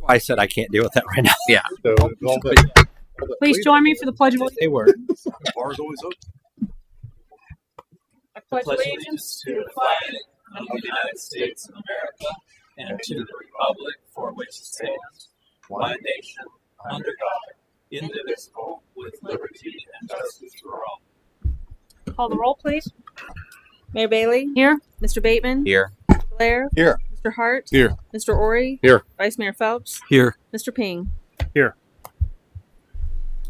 why I said I can't deal with that right now. Yeah. So Please join me for the Pledge of Allegiance. They were. The bar is always open. I pledge allegiance to the flag of the United States of America and to the republic for which it stands, one nation, under God, indivisible, with liberty and justice for all. Call the roll, please. Mayor Bailey? Here. Mr. Bateman? Here. Blair? Here. Mr. Hart? Here. Mr. Ori? Here. Vice Mayor Phelps? Here. Mr. Ping? Here.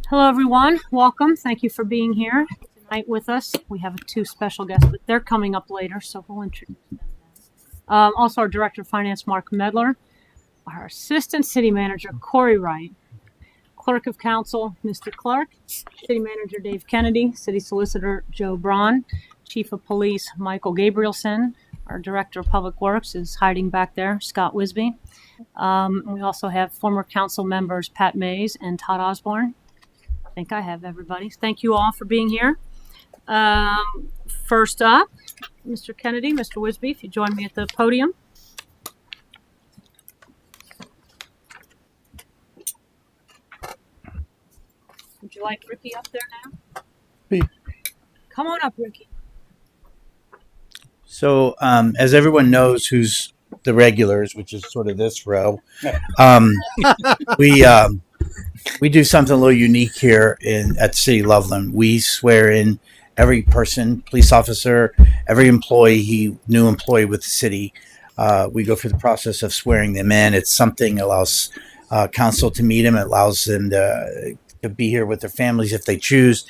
Hello, everyone. Welcome. Thank you for being here tonight with us. We have two special guests, but they're coming up later, so we'll introduce them then. Also, our Director of Finance, Mark Medler, our Assistant City Manager, Corey Wright, Clerk of Council, Mr. Clark, City Manager, Dave Kennedy, City Solicitor, Joe Braun, Chief of Police, Michael Gabrielson, our Director of Public Works is hiding back there, Scott Wisby. We also have former council members, Pat Mays and Todd Osborne. I think I have everybody. Thank you all for being here. First up, Mr. Kennedy, Mr. Wisby, if you join me at the podium. Would you like Ricky up there now? Me. Come on up, Ricky. So, as everyone knows, who's the regulars, which is sort of this row, we do something a little unique here at City Loveland. We swear in every person, police officer, every employee, new employee with the city. We go through the process of swearing them in. It's something that allows council to meet them. It allows them to be here with their families if they choose.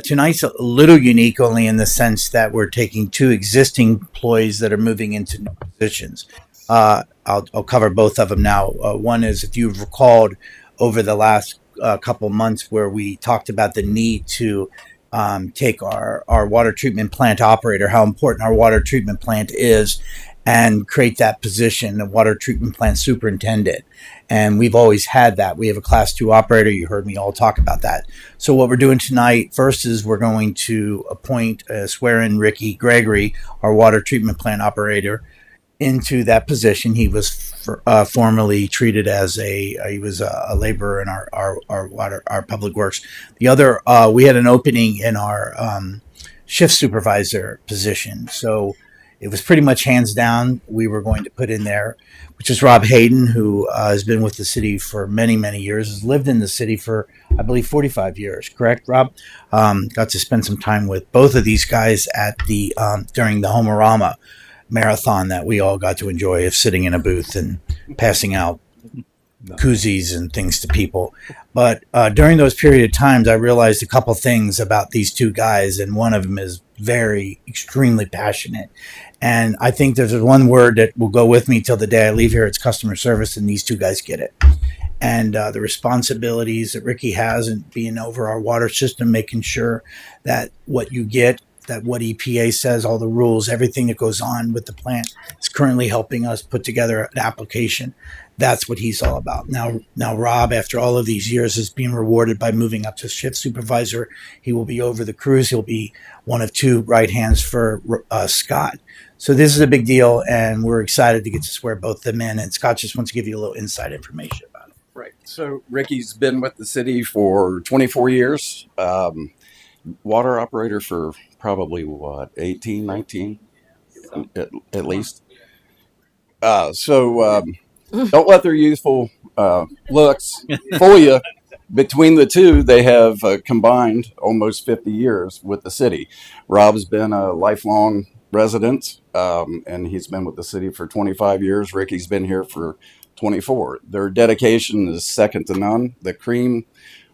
Tonight's a little unique only in the sense that we're taking two existing employees that are moving into new positions. I'll cover both of them now. One is, if you've recalled, over the last couple months where we talked about the need to take our water treatment plant operator, how important our water treatment plant is, and create that position of water treatment plant superintendent. And we've always had that. We have a class 2 operator. You heard me all talk about that. So what we're doing tonight first is we're going to swear in Ricky Gregory, our water treatment plant operator, into that position. He was formerly treated as he was a laborer in our public works. The other, we had an opening in our shift supervisor position. So it was pretty much hands down we were going to put in there, which is Rob Hayden, who has been with the city for many, many years, has lived in the city for, I believe, 45 years. Correct, Rob? Got to spend some time with both of these guys at the during the Homerama marathon that we all got to enjoy, of sitting in a booth and passing out koozies and things to people. But during those period of times, I realized a couple things about these two guys, and one of them is extremely passionate. And I think there's one word that will go with me till the day I leave here. It's customer service, and these two guys get it. And the responsibilities that Ricky has in being over our water system, making sure that what you get, that what EPA says, all the rules, everything that goes on with the plant, is currently helping us put together an application. That's what he's all about. Now, Rob, after all of these years, is being rewarded by moving up to shift supervisor. He will be over the crews. He'll be one of two right hands for Scott. So this is a big deal, and we're excited to get to swear both of them in. And Scott just wants to give you a little inside information about it. Right. So Ricky's been with the city for 24 years. Water operator for probably 18, 19 at least. Don't let their youthful looks fool you. Between the two, they have combined almost 50 years with the city. Rob's been a lifelong resident, and he's been with the city for 25 years. Ricky's been here for 24. Their dedication is second to none. The cream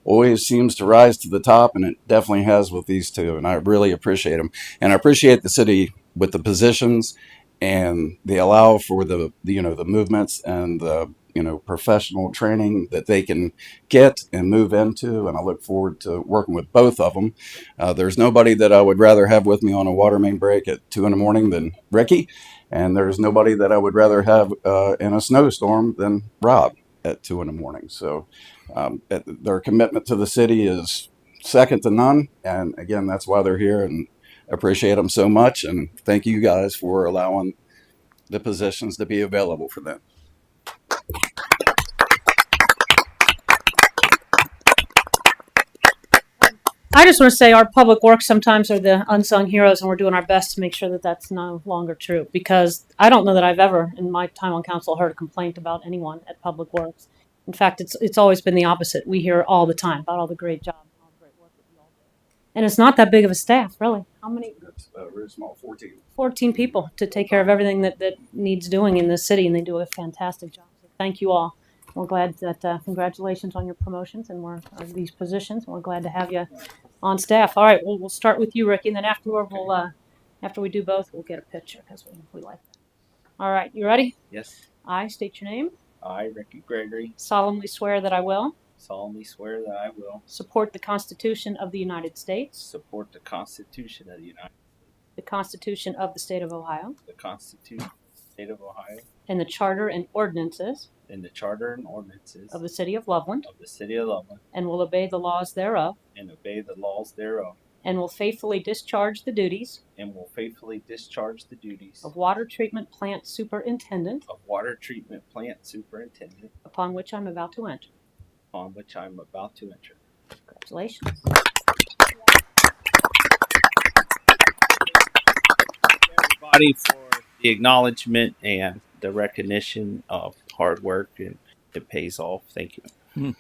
always seems to rise to the top, and it definitely has with these two, and I really appreciate them. And I appreciate the city with the positions, and they allow for the movements and the professional training that they can get and move into, and I look forward to working with both of them. There's nobody that I would rather have with me on a water main break at 2 a.m. than Ricky, and there's nobody that I would rather have in a snowstorm than Rob at 2 a.m. So their commitment to the city is second to none, and again, that's why they're here, and appreciate them so much, and thank you guys for allowing the positions to be available for them. I just want to say our public works sometimes are the unsung heroes, and we're doing our best to make sure that that's no longer true. Because I don't know that I've ever, in my time on council, heard a complaint about anyone at Public Works. In fact, it's always been the opposite. We hear all the time about all the great jobs and all the great work that you all do. And it's not that big of a staff, really. How many? That's very small, 14. 14 people to take care of everything that needs doing in this city, and they do a fantastic job. So thank you all. We're glad that, congratulations on your promotions and or these positions. We're glad to have you on staff. All right, we'll start with you, Ricky, and then afterward, after we do both, we'll get a picture because we like that. All right, you ready? Yes. I state your name. I, Ricky Gregory, Solemnly swear that I will solemnly swear that I will support the Constitution of the United States, support the Constitution of the United States, the Constitution of the State of Ohio, the Constitution of the State of Ohio, and the Charter and ordinances and the Charter and ordinances of the City of Loveland, of the City of Loveland, and will obey the laws thereof, and obey the laws thereof, and will faithfully discharge the duties and will faithfully discharge the duties of Water Treatment Plant Superintendent of Water Treatment Plant Superintendent upon which I'm about to enter. upon which I am about to enter. Congratulations. Everybody for the acknowledgement and the recognition of hard work, and it pays off. Thank you.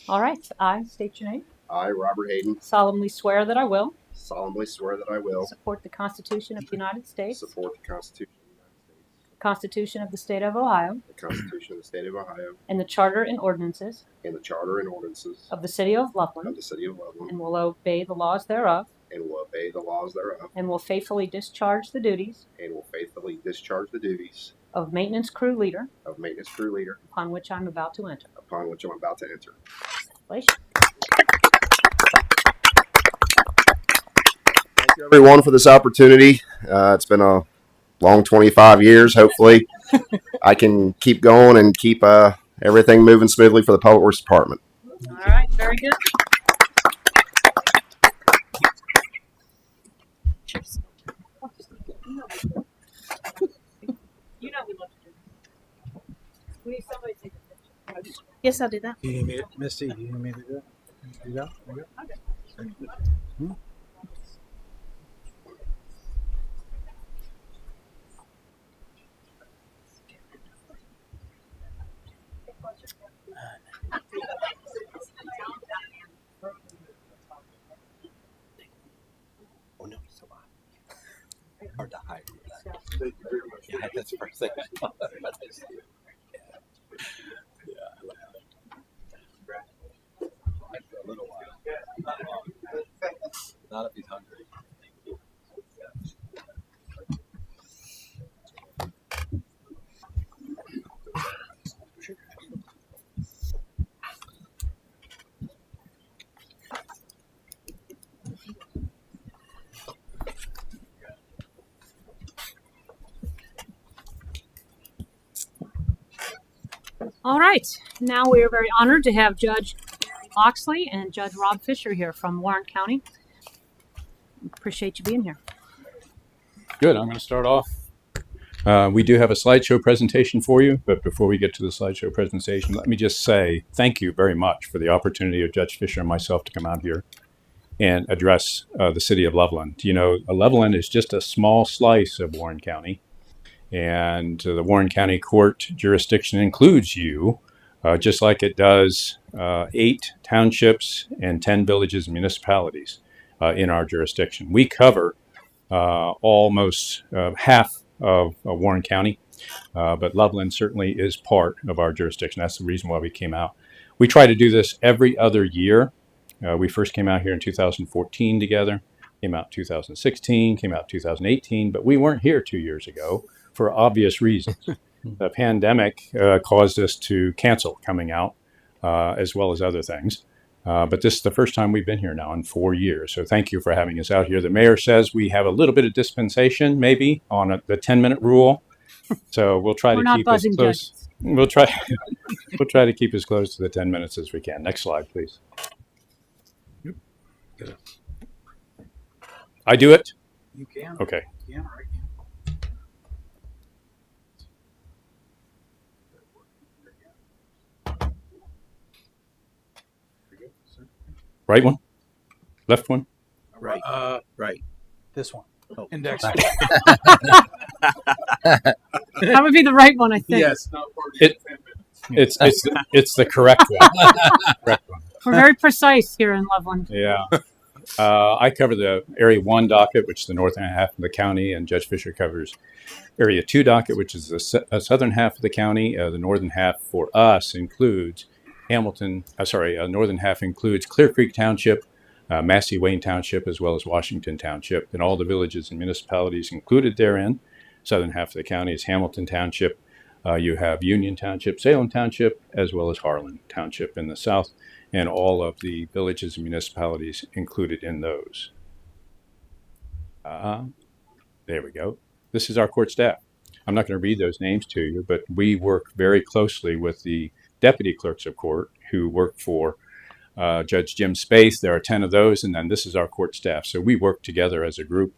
All right, I state your name. I, Robert Hayden, Solemnly swear that I will solemnly swear that I will support the Constitution of the United States, support the Constitution of the United States, the Constitution of the State of Ohio, the Constitution of the State of Ohio, and the Charter and ordinances and the Charter and ordinances of the City of of Loveland, the City of Loveland, and will obey the laws thereof, and will obey the laws thereof, and will faithfully discharge the duties and will faithfully discharge the duties of maintenance crew leader of maintenance crew leader upon which I'm about to enter. upon which I'm about to enter. Congratulations. Thank you, everyone, for this opportunity. It's been a long 25 years. Hopefully, I can keep going and keep everything moving smoothly for the Public Works Department. All right, very good. You know we love to do this. We need somebody to take a picture. Yes, I'll do that. You need me, Misty? You need me to do it? You go? You go? Oh no, he's so high. Hard to hide. Yeah, that's the first thing. A little while. Not if he's hungry. All right, now we are very honored to have Judge Mary Loxley and Judge Rob Fisher here from Warren County. Appreciate you being here. Good. I'm going to start off. We do have a slideshow presentation for you, but before we get to the slideshow presentation, let me just say thank you very much for the opportunity of Judge Fisher and myself to come out here and address the city of Loveland. You know, Loveland is just a small slice of Warren County, and the Warren County Court jurisdiction includes you, just like it does 8 townships and 10 villages and municipalities in our jurisdiction. We cover almost half of Warren County, but Loveland certainly is part of our jurisdiction. That's the reason why we came out. We try to do this every other year. We first came out here in 2014 together, came out 2016, came out 2018, but we weren't here 2 years ago for obvious reasons. The pandemic caused us to cancel coming out, as well as other things. But this is the first time we've been here now in 4 years. So thank you for having us out here. The mayor says we have a little bit of dispensation, maybe, on the 10-minute rule. So we'll try to keep as close. Judges. We'll try to keep as close to the 10 minutes as we can. Next slide, please. I do it? You can. Okay. You can, right? Right one? Left one? Right. Right. This one. Oh. Index. That would be the right one, I think. Yes. It's the correct one. Correct one. We're very precise here in Loveland. Yeah. I cover the Area 1 docket, which is the northern half of the county, and Judge Fisher covers Area 2 docket, which is the southern half of the county. The northern half for us includes northern half includes Clear Creek Township, Massey Wayne Township, as well as Washington Township, and all the villages and municipalities included therein. Southern half of the county is Hamilton Township. You have Union Township, Salem Township, as well as Harlan Township in the south, and all of the villages and municipalities included in those. There we go. This is our court staff. I'm not going to read those names to you, but we work very closely with the deputy clerks of court who work for Judge Jim Spaeth. There are 10 of those, and then this is our court staff. So we work together as a group.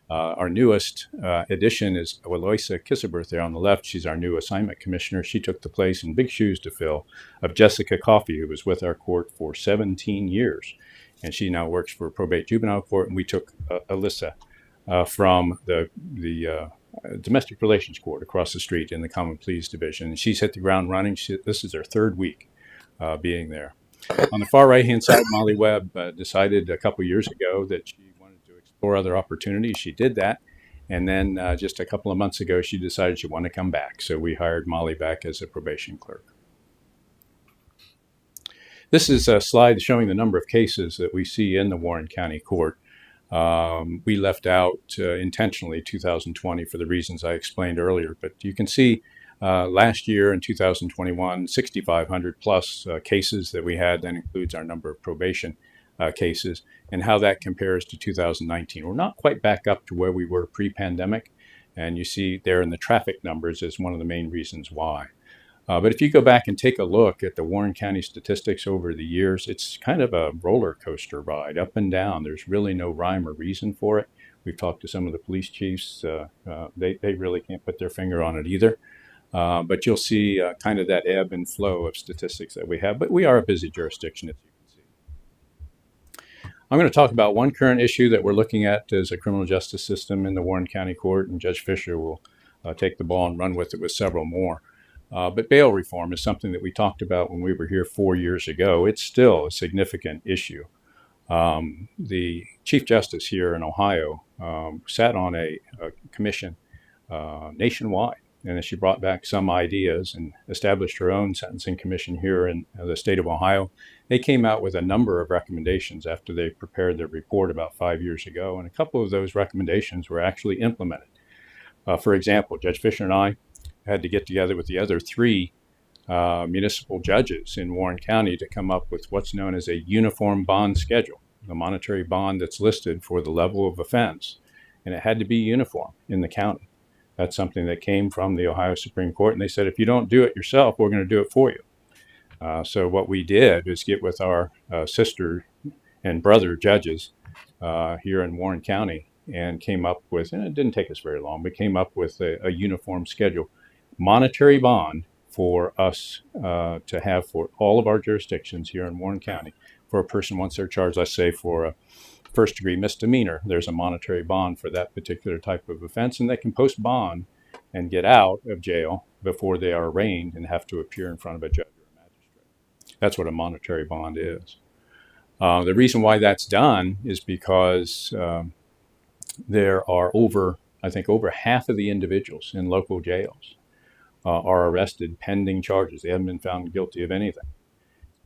Our newest addition is Aloysia Kisseberth there on the left. She's our new assignment commissioner. She took the place in big shoes to fill of Jessica Coffey, who was with our court for 17 years. And she now works for probate juvenile court. And we took Alyssa from the domestic relations court across the street in the common pleas division. And she's hit the ground running. This is her third week being there. On the far right-hand side, Molly Webb decided a couple years ago that she wanted to explore other opportunities. She did that. And then just a couple of months ago, she decided she wanted to come back. So we hired Molly back as a probation clerk. This is a slide showing the number of cases that we see in the Warren County Court. We left out intentionally 2020 for the reasons I explained earlier. But you can see last year in 2021, 6,500 plus cases that we had. That includes our number of probation cases and how that compares to 2019. We're not quite back up to where we were pre-pandemic. And you see there in the traffic numbers is one of the main reasons why. But if you go back and take a look at the Warren County statistics over the years, it's kind of a roller coaster ride, up and down. There's really no rhyme or reason for it. We've talked to some of the police chiefs. They really can't put their finger on it either. But you'll see kind of that ebb and flow of statistics that we have. But we are a busy jurisdiction, as you can see. I'm going to talk about one current issue that we're looking at as a criminal justice system in the Warren County Court, and Judge Fisher will take the ball and run with it with several more. But bail reform is something that we talked about when we were here 4 years ago. It's still a significant issue. The Chief Justice here in Ohio sat on a commission nationwide, and she brought back some ideas and established her own sentencing commission here in the state of Ohio. They came out with a number of recommendations after they prepared their report about 5 years ago, and a couple of those recommendations were actually implemented. For example, Judge Fisher and I had to get together with the other three municipal judges in Warren County to come up with what's known as a uniform bond schedule, the monetary bond that's listed for the level of offense, and it had to be uniform in the county. That's something that came from the Ohio Supreme Court, and they said, if you don't do it yourself, we're going to do it for you. So what we did is get with our sister and brother judges here in Warren County and came up with, and it didn't take us very long, but came up with a uniform schedule, monetary bond for us to have for all of our jurisdictions here in Warren County. For a person, once they're charged, let's say for a first degree misdemeanor, there's a monetary bond for that particular type of offense, and they can post bond and get out of jail before they are arraigned and have to appear in front of a judge or a magistrate. That's what a monetary bond is. The reason why that's done is because there are over half of the individuals in local jails are arrested pending charges. They haven't been found guilty of anything.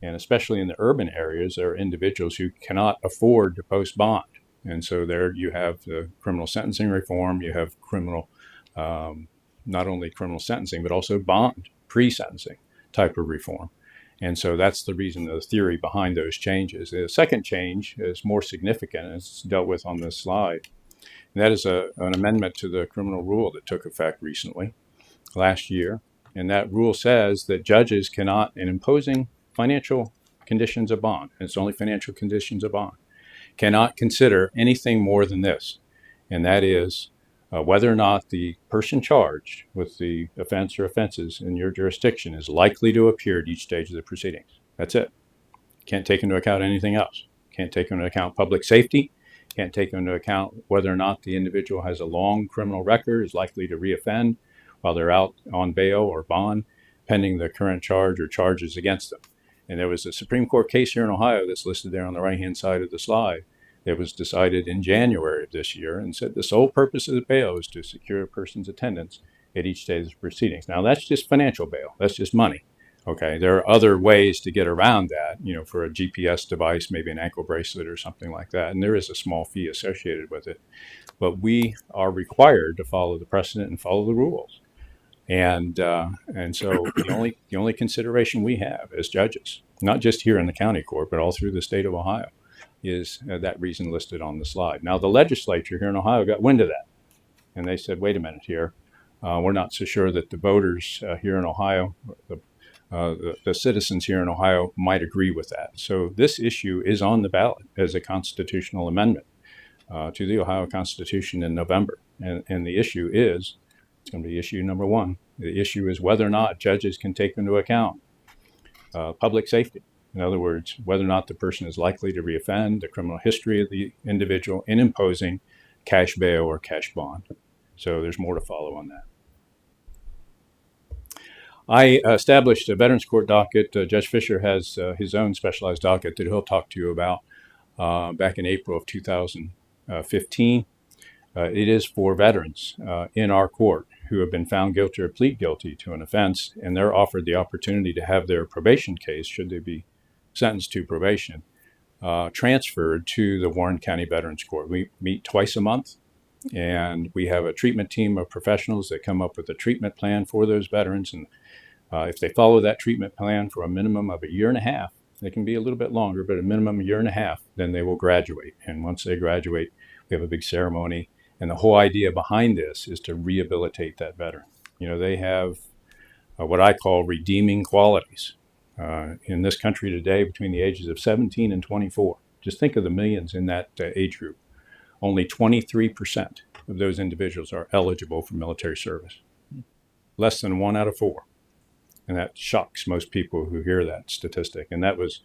And especially in the urban areas, there are individuals who cannot afford to post bond. And so there you have the criminal sentencing reform, you have criminal, not only criminal sentencing, but also bond, pre-sentencing type of reform. And so that's the reason, the theory behind those changes. The second change is more significant, and it's dealt with on this slide. And that is an amendment to the criminal rule that took effect recently, last year. And that rule says that judges cannot, in imposing financial conditions of bond, and it's only financial conditions of bond, cannot consider anything more than this. And that is whether or not the person charged with the offense or offenses in your jurisdiction is likely to appear at each stage of the proceedings. That's it. Can't take into account anything else. can't take into account public safety, can't take into account whether or not the individual has a long criminal record, is likely to reoffend while they're out on bail or bond, pending the current charge or charges against them. And there was a Supreme Court case here in Ohio that's listed there on the right-hand side of the slide that was decided in January of this year and said the sole purpose of the bail is to secure a person's attendance at each stage of the proceedings. Now, that's just financial bail. That's just money. Okay, there are other ways to get around that, for a GPS device, maybe an ankle bracelet or something like that. And there is a small fee associated with it. But we are required to follow the precedent and follow the rules. And so the only consideration we have as judges, not just here in the county court, but all through the state of Ohio, is that reason listed on the slide. Now, the legislature here in Ohio got wind of that. And they said, wait a minute here. We're not so sure that the voters here in Ohio, the citizens here in Ohio might agree with that. So this issue is on the ballot as a constitutional amendment to the Ohio Constitution in November. And the issue is, it's going to be issue number one. The issue is whether or not judges can take into account public safety. In other words, whether or not the person is likely to reoffend, the criminal history of the individual in imposing cash bail or cash bond. So there's more to follow on that. I established a Veterans Court docket. Judge Fisher has his own specialized docket that he'll talk to you about back in April of 2015. It is for veterans in our court who have been found guilty or plead guilty to an offense, and they're offered the opportunity to have their probation case, should they be sentenced to probation, transferred to the Warren County Veterans Court. We meet twice a month, and we have a treatment team of professionals that come up with a treatment plan for those veterans. And if they follow that treatment plan for a minimum of a year and a half, they can be a little bit longer, but a minimum a year and a half, then they will graduate. And once they graduate, we have a big ceremony. And the whole idea behind this is to rehabilitate that veteran. They have what I call redeeming qualities in this country today between the ages of 17 and 24. Just think of the millions in that age group. Only 23% of those individuals are eligible for military service. Less than 1 out of 4. And that shocks most people who hear that statistic. And that was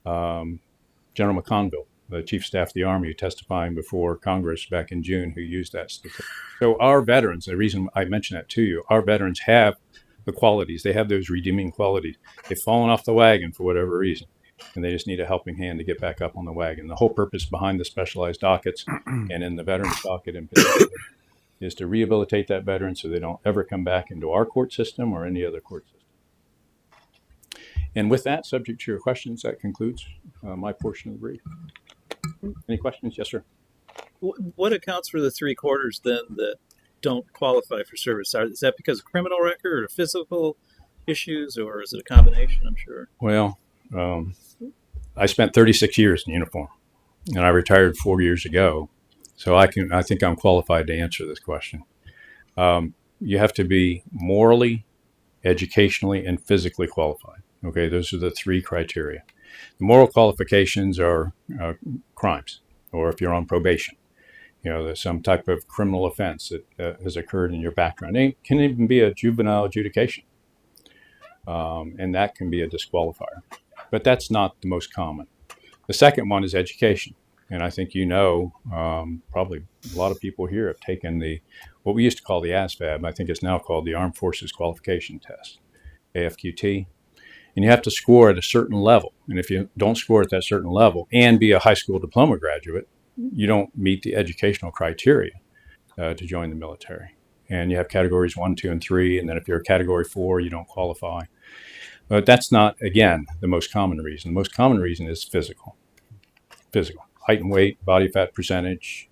General McConville, the Chief of Staff of the Army, testifying before Congress back in June, who used that statistic. So our veterans, the reason I mention that to you, our veterans have the qualities. They have those redeeming qualities. They've fallen off the wagon for whatever reason, and they just need a helping hand to get back up on the wagon. The whole purpose behind the specialized dockets and in the veterans docket in particular is to rehabilitate that veteran so they don't ever come back into our court system or any other court system. And with that, subject to your questions, that concludes my portion of the brief. Any questions? Yes, sir. What accounts for the 3/4 then that don't qualify for service? Is that because of criminal record or physical issues, or is it a combination? I'm sure. Well, I spent 36 years in uniform, and I retired 4 years ago, so I think I'm qualified to answer this question. You have to be morally, educationally, and physically qualified. Okay, those are the 3 criteria. The moral qualifications are crimes, or if you're on probation, there's some type of criminal offense that has occurred in your background. It can even be a juvenile adjudication, and that can be a disqualifier. But that's not the most common. The second one is education, and I think probably a lot of people here have taken what we used to call the ASVAB. I think it's now called the Armed Forces Qualification Test, AFQT. And you have to score at a certain level. And if you don't score at that certain level and be a high school diploma graduate, you don't meet the educational criteria to join the military. And you have categories 1, 2, and 3. And then if you're a category 4, you don't qualify. But that's not, again, the most common reason. The most common reason is physical. Height and weight, body fat percentage,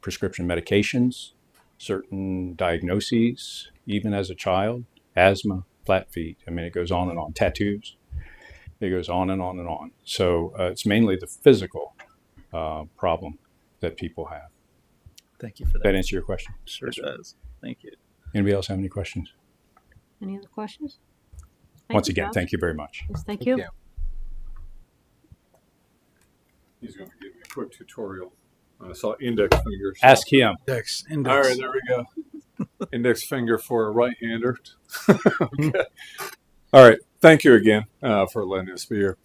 prescription medications, certain diagnoses, even as a child, asthma, flat feet. I mean, it goes on and on. Tattoos. It goes on and on and on. So it's mainly the physical problem that people have. Thank you for that. That answer your question? Sure does. Thank you. Anybody else have any questions? Any other questions? Once again, thank you very much. Yes, thank you. He's going to give me a quick tutorial. I saw index fingers. Ask him. Index. All right, there we go. Index finger for a right-hander. Okay. All right. Thank you again for letting us be here.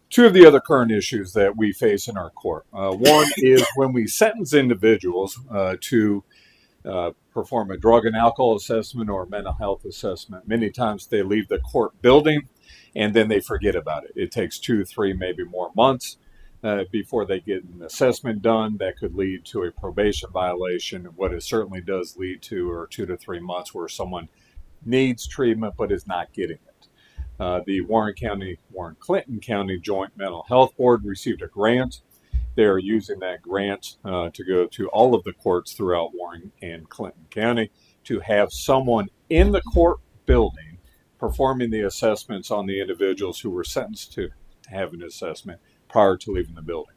Two of the other current issues that we face in our court. One is when we sentence individuals to perform a drug and alcohol assessment or a mental health assessment. Many times they leave the court building and then they forget about it. It takes 2, 3, maybe more months before they get an assessment done. That could lead to a probation violation. What it certainly does lead to are 2 to 3 months where someone needs treatment but is not getting it. The Warren Clinton County Joint Mental Health Board received a grant. They are using that grant to go to all of the courts throughout Warren and Clinton County to have someone in the court building performing the assessments on the individuals who were sentenced to have an assessment prior to leaving the building.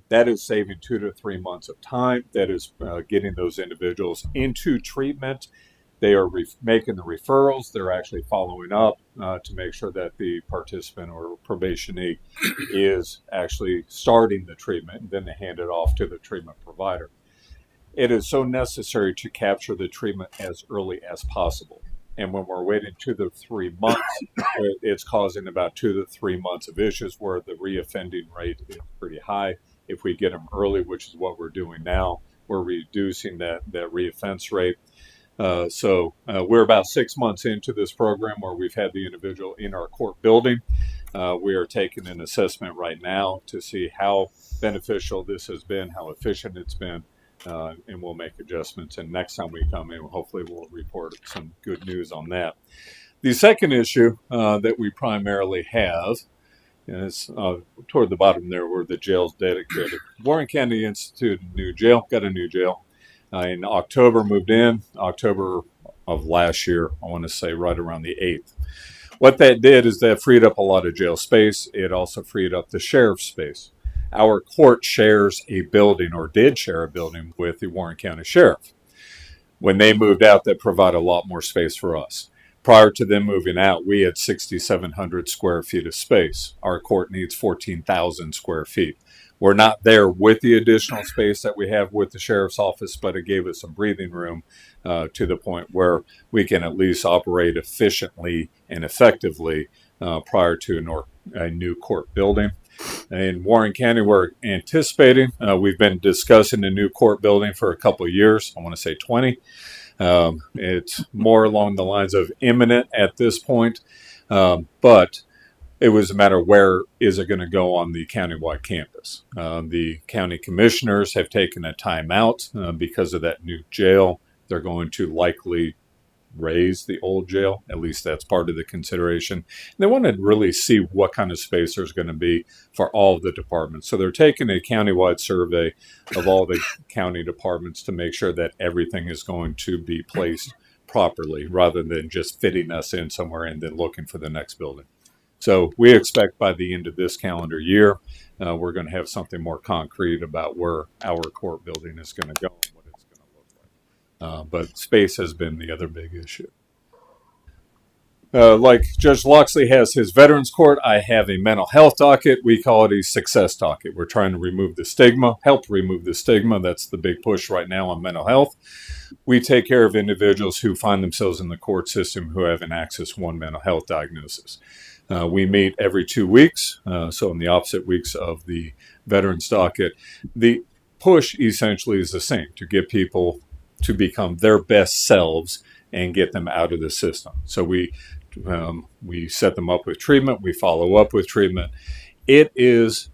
That is saving 2 to 3 months of time. That is getting those individuals into treatment. They are making the referrals. They're actually following up to make sure that the participant or probationee is actually starting the treatment, and then they hand it off to the treatment provider. It is so necessary to capture the treatment as early as possible. And when we're waiting 2 to 3 months, it's causing about 2 to 3 months of issues where the reoffending rate is pretty high. If we get them early, which is what we're doing now, we're reducing that reoffense rate. So we're about 6 months into this program where we've had the individual in our court building. We are taking an assessment right now to see how beneficial this has been, how efficient it's been, and we'll make adjustments. And next time we come in, hopefully we'll report some good news on that. The second issue that we primarily have is toward the bottom there where the jail's dedicated. Warren County instituted a new jail, got a new jail. In October, moved in, October of last year, I want to say right around the 8th. What that did is that freed up a lot of jail space. It also freed up the sheriff's space. Our court shares a building, or did share a building, with the Warren County Sheriff. When they moved out, that provided a lot more space for us. Prior to them moving out, we had 6,700 square feet of space. Our court needs 14,000 square feet. We're not there with the additional space that we have with the sheriff's office, but it gave us some breathing room to the point where we can at least operate efficiently and effectively prior to a new court building. In Warren County, we're anticipating, we've been discussing a new court building for a couple of years, I want to say 20. It's more along the lines of imminent at this point, but it was a matter of where is it going to go on the countywide campus. The county commissioners have taken a time out because of that new jail. They're going to likely raise the old jail. At least that's part of the consideration. And they want to really see what kind of space there's going to be for all of the departments. So they're taking a countywide survey of all the county departments to make sure that everything is going to be placed properly rather than just fitting us in somewhere and then looking for the next building. So we expect by the end of this calendar year, we're going to have something more concrete about where our court building is going to go and what it's going to look like. But space has been the other big issue. Like Judge Loxley has his Veterans Court, I have a mental health docket. We call it a success docket. We're trying to remove the stigma, help remove the stigma. That's the big push right now on mental health. We take care of individuals who find themselves in the court system who have an Axis 1 mental health diagnosis. We meet every 2 weeks, so in the opposite weeks of the Veterans Docket. The push essentially is the same, to get people to become their best selves and get them out of the system. So we set them up with treatment, we follow up with treatment. It is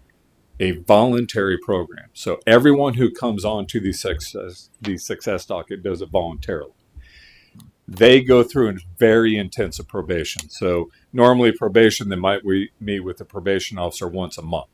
a voluntary program. So everyone who comes on to the success docket does it voluntarily. They go through a very intensive probation. So normally probation, they might meet with the probation officer once a month.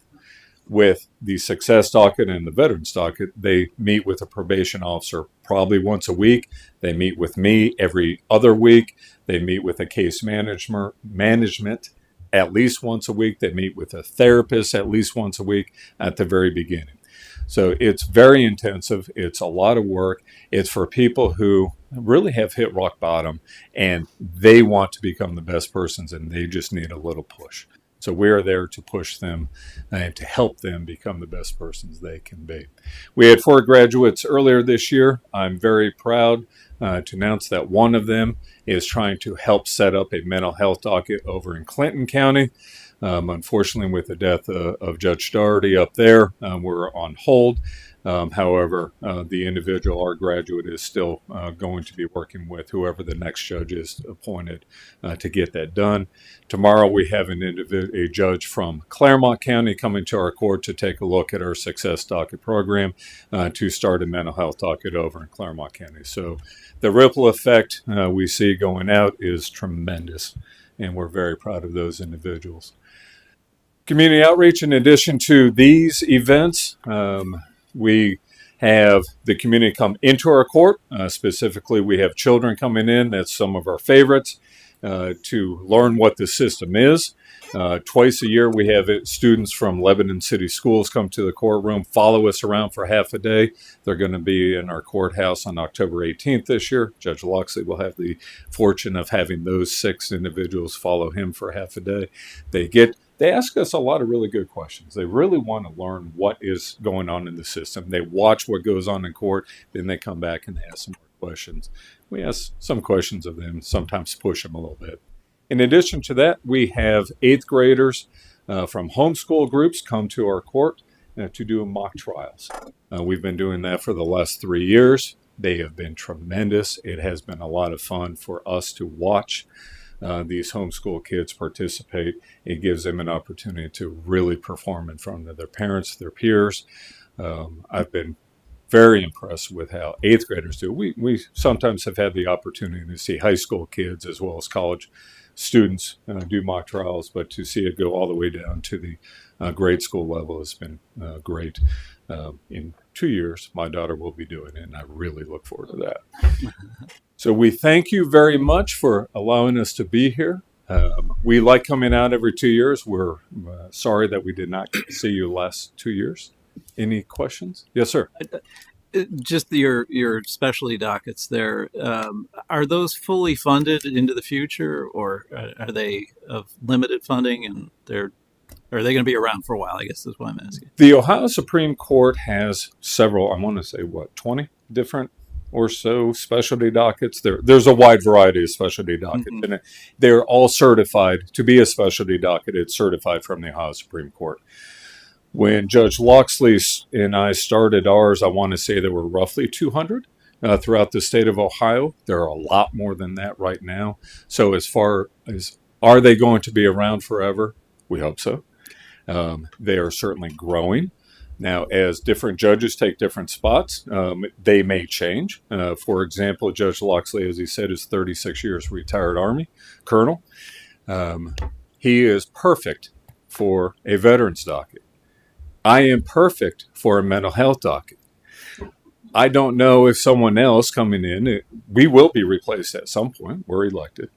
With the success docket and the veterans docket, they meet with a probation officer probably once a week. They meet with me every other week. They meet with a case management at least once a week. They meet with a therapist at least once a week at the very beginning. So it's very intensive. It's a lot of work. It's for people who really have hit rock bottom and they want to become the best persons and they just need a little push. So we are there to push them and to help them become the best persons they can be. We had 4 graduates earlier this year. I'm very proud to announce that one of them is trying to help set up a mental health docket over in Clinton County. Unfortunately, with the death of Judge Doherty up there, we're on hold. However, the individual, our graduate, is still going to be working with whoever the next judge is appointed to get that done. Tomorrow, we have a judge from Claremont County coming to our court to take a look at our Success Docket program to start a mental health docket over in Claremont County. So the ripple effect we see going out is tremendous, and we're very proud of those individuals. Community outreach, in addition to these events, we have the community come into our court. Specifically, we have children coming in. That's some of our favorites to learn what the system is. Twice a year, we have students from Lebanon City Schools come to the courtroom, follow us around for half a day. They're going to be in our courthouse on October 18th this year. Judge Loxley will have the fortune of having those 6 individuals follow him for half a day. They ask us a lot of really good questions. They really want to learn what is going on in the system. They watch what goes on in court, then they come back and ask some more questions. We ask some questions of them, sometimes push them a little bit. In addition to that, we have 8th graders from homeschool groups come to our court to do mock trials. We've been doing that for the last 3 years. They have been tremendous. It has been a lot of fun for us to watch these homeschool kids participate. It gives them an opportunity to really perform in front of their parents, their peers. I've been very impressed with how 8th graders do. We sometimes have had the opportunity to see high school kids as well as college students do mock trials, but to see it go all the way down to the grade school level has been great. In 2 years, my daughter will be doing it, and I really look forward to that. So we thank you very much for allowing us to be here. We like coming out every 2 years. We're sorry that we did not get to see you last 2 years. Any questions? Yes, sir. Just your specialty dockets there, are those fully funded into the future, or are they of limited funding, and are they going to be around for a while? I guess is what I'm asking. The Ohio Supreme Court has several, I want to say, 20 different or so specialty dockets. There's a wide variety of specialty dockets, and they're all certified to be a specialty docket. It's certified from the Ohio Supreme Court. When Judge Loxley and I started ours, I want to say there were roughly 200 throughout the state of Ohio. There are a lot more than that right now. So as far as, are they going to be around forever? We hope so. They are certainly growing. Now, as different judges take different spots, they may change. For example, Judge Loxley, as he said, is 36 years retired Army colonel. He is perfect for a veterans docket. I am perfect for a mental health docket. I don't know if someone else coming in, we will be replaced at some point. We're elected.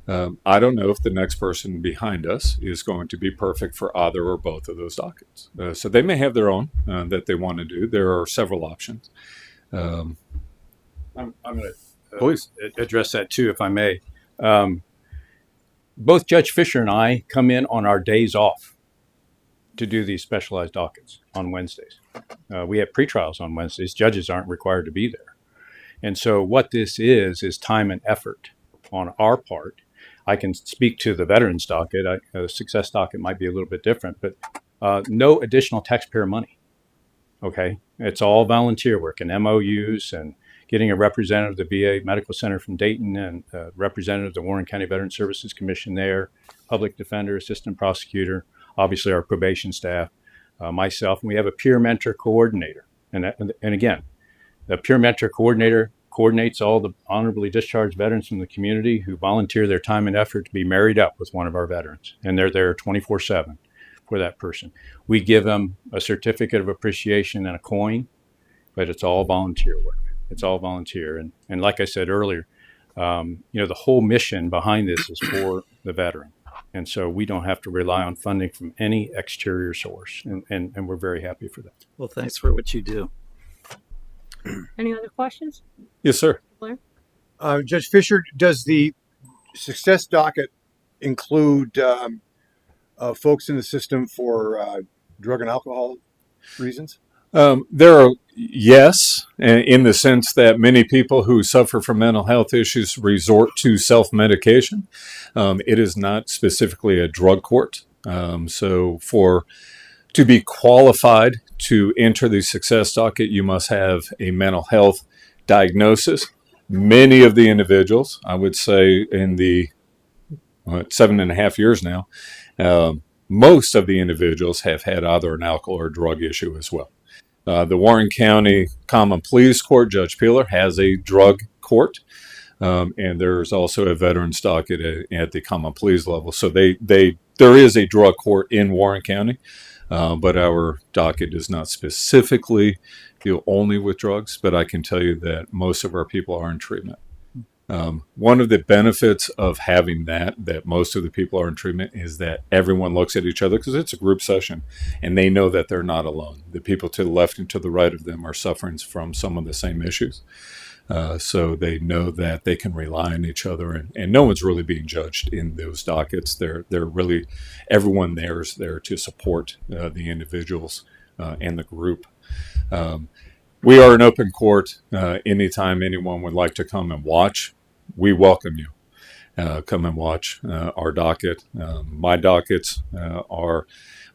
I don't know if the next person behind us is going to be perfect for either or both of those dockets. So they may have their own that they want to do. There are several options. I'm going to Please address that too, if I may. Both Judge Fisher and I come in on our days off to do these specialized dockets on Wednesdays. We have pretrials on Wednesdays. Judges aren't required to be there. And so what this is time and effort on our part. I can speak to the veterans docket. Success docket might be a little bit different, but no additional taxpayer money. Okay. It's all volunteer work and MOUs and getting a representative of the VA Medical Center from Dayton and a representative of the Warren County Veteran Services Commission there, public defender, assistant prosecutor, obviously our probation staff, myself, and we have a peer mentor coordinator. And again, the peer mentor coordinator coordinates all the honorably discharged veterans from the community who volunteer their time and effort to be married up with one of our veterans. And they're there 24/7 for that person. We give them a certificate of appreciation and a coin, but it's all volunteer work. It's all volunteer. And like I said earlier, the whole mission behind this is for the veteran. And so we don't have to rely on funding from any exterior source. And we're very happy for that. Well, thanks for what you do. Any other questions? Yes, sir. Blair? Judge Fisher, does the success docket include folks in the system for drug and alcohol reasons? There are, yes, in the sense that many people who suffer from mental health issues resort to self-medication. It is not specifically a drug court. So to be qualified to enter the success docket, you must have a mental health diagnosis. Many of the individuals, I would say in the 7.5 years now, most of the individuals have had either an alcohol or drug issue as well. The Warren County Common Pleas Court, Judge Peeler, has a drug court, and there's also a veterans docket at the Common Pleas level. So there is a drug court in Warren County, but our docket does not specifically deal only with drugs. But I can tell you that most of our people are in treatment. One of the benefits of having that most of the people are in treatment, is that everyone looks at each other, because it's a group session, and they know that they're not alone. The people to the left and to the right of them are suffering from some of the same issues. So they know that they can rely on each other, and no one's really being judged in those dockets. They're really, everyone there is there to support the individuals and the group. We are an open court. Anytime anyone would like to come and watch, we welcome you. Come and watch our docket. My dockets are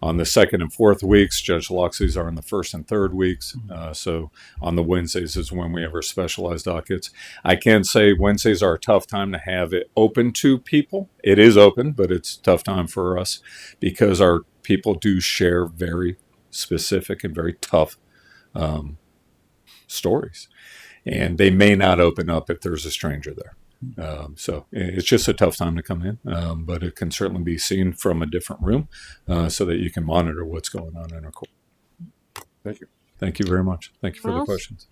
on the 2nd and 4th weeks. Judge Loxley's are in the 1st and 3rd weeks. So on the Wednesdays is when we have our specialized dockets. I can say Wednesdays are a tough time to have it open to people. It is open, but it's a tough time for us, because our people do share very specific and very tough stories, and they may not open up if there's a stranger there. So it's just a tough time to come in, but it can certainly be seen from a different room, so that you can monitor what's going on in our court. Thank you. Thank you very much. Thank you for the Well, questions.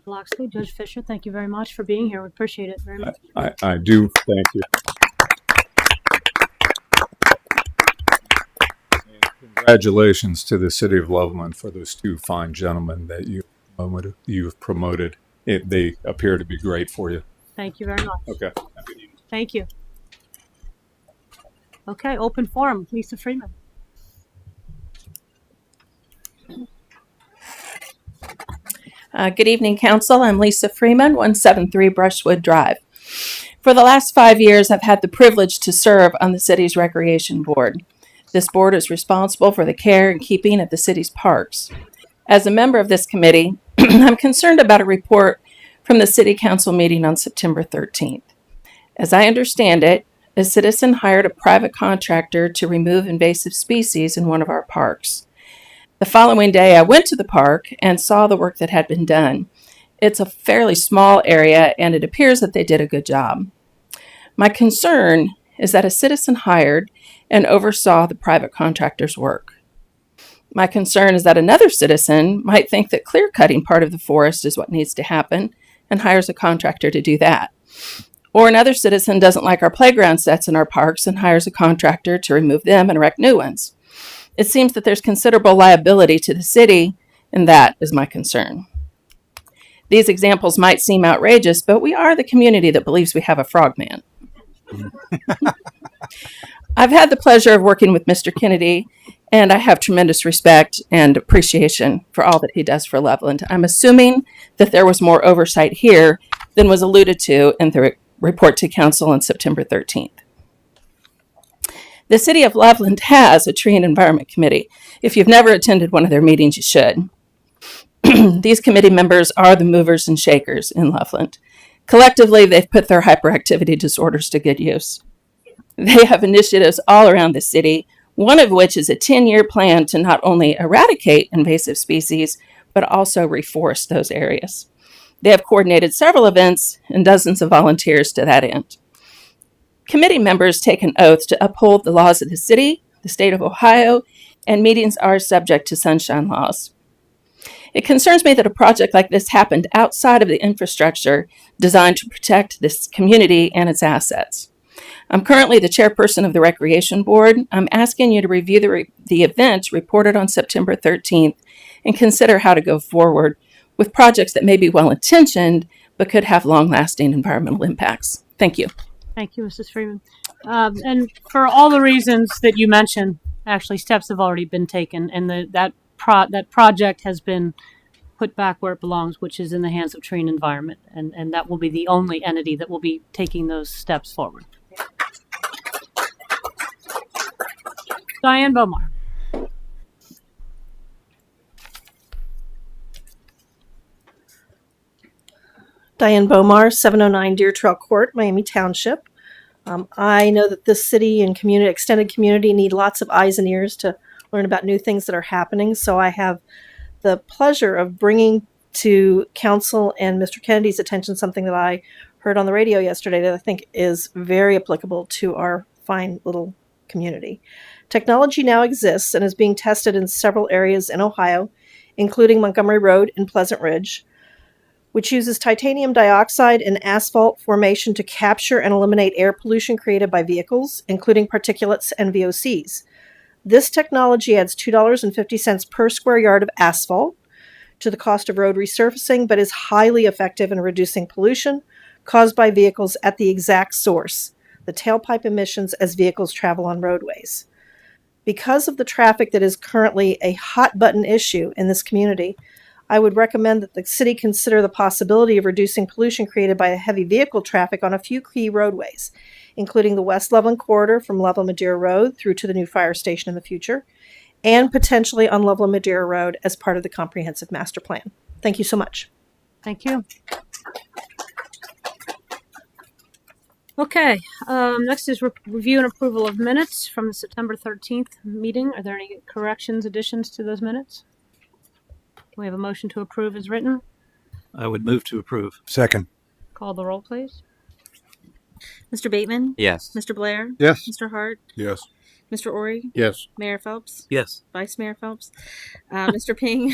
Loxley, Judge Fisher, thank you very much for being here. We appreciate it very much. I do thank you. And congratulations to the city of Loveland for those 2 fine gentlemen that you've promoted. They appear to be great for you. Thank you very much. Okay. Thank you. Okay, open forum. Lisa Freeman. Good evening, Council. I'm Lisa Freeman, 173 Brushwood Drive. For the last 5 years, I've had the privilege to serve on the city's Recreation Board. This board is responsible for the care and keeping of the city's parks. As a member of this committee, I'm concerned about a report from the City Council meeting on September 13th. As I understand it, a citizen hired a private contractor to remove invasive species in one of our parks. The following day, I went to the park and saw the work that had been done. It's a fairly small area, and it appears that they did a good job. My concern is that a citizen hired and oversaw the private contractor's work. My concern is that another citizen might think that clear-cutting part of the forest is what needs to happen and hires a contractor to do that. Or another citizen doesn't like our playground sets in our parks and hires a contractor to remove them and erect new ones. It seems that there's considerable liability to the city, and that is my concern. These examples might seem outrageous, but we are the community that believes we have a frogman. I've had the pleasure of working with Mr. Kennedy, and I have tremendous respect and appreciation for all that he does for Loveland. I'm assuming that there was more oversight here than was alluded to in the report to council on September 13th. The City of Loveland has a Tree and Environment Committee. If you've never attended one of their meetings, you should. These committee members are the movers and shakers in Loveland. Collectively, they've put their hyperactivity disorders to good use. They have initiatives all around the city, one of which is a 10-year plan to not only eradicate invasive species, but also reforest those areas. They have coordinated several events and dozens of volunteers to that end. Committee members take an oath to uphold the laws of the city, the state of Ohio, and meetings are subject to sunshine laws. It concerns me that a project like this happened outside of the infrastructure designed to protect this community and its assets. I'm currently the chairperson of the Recreation Board. I'm asking you to review the event reported on September 13th and consider how to go forward with projects that may be well-intentioned but could have long-lasting environmental impacts. Thank you. Thank you, Mrs. Freeman. And for all the reasons that you mentioned, actually steps have already been taken, and that project has been put back where it belongs, which is in the hands of Tree and Environment, and that will be the only entity that will be taking those steps forward. Diane Bomar. Diane Bomar, 709 Deer Trail Court, Miami Township. I know that this city and community, extended community, need lots of eyes and ears to learn about new things that are happening. So I have the pleasure of bringing to council and Mr. Kennedy's attention something that I heard on the radio yesterday that I think is very applicable to our fine little community. Technology now exists and is being tested in several areas in Ohio, including Montgomery Road and Pleasant Ridge, which uses titanium dioxide and asphalt formation to capture and eliminate air pollution created by vehicles, including particulates and VOCs. This technology adds $2.50 per square yard of asphalt to the cost of road resurfacing, but is highly effective in reducing pollution caused by vehicles at the exact source, the tailpipe emissions as vehicles travel on roadways. Because of the traffic that is currently a hot button issue in this community, I would recommend that the city consider the possibility of reducing pollution created by heavy vehicle traffic on a few key roadways, including the West Loveland corridor from Loveland Madeira Road through to the new fire station in the future, and potentially on Loveland Madeira Road as part of the comprehensive master plan. Thank you so much. Thank you. Okay, next is review and approval of minutes from the September 13th meeting. Are there any corrections, additions to those minutes? We have a motion to approve as written. I would move to approve. Second. Call the roll, please. Mr. Bateman? Yes. Mr. Blair? Yes. Mr. Hart? Yes. Mr. Ori? Yes. Mayor Phelps? Yes. Vice Mayor Phelps? Mr. Ping?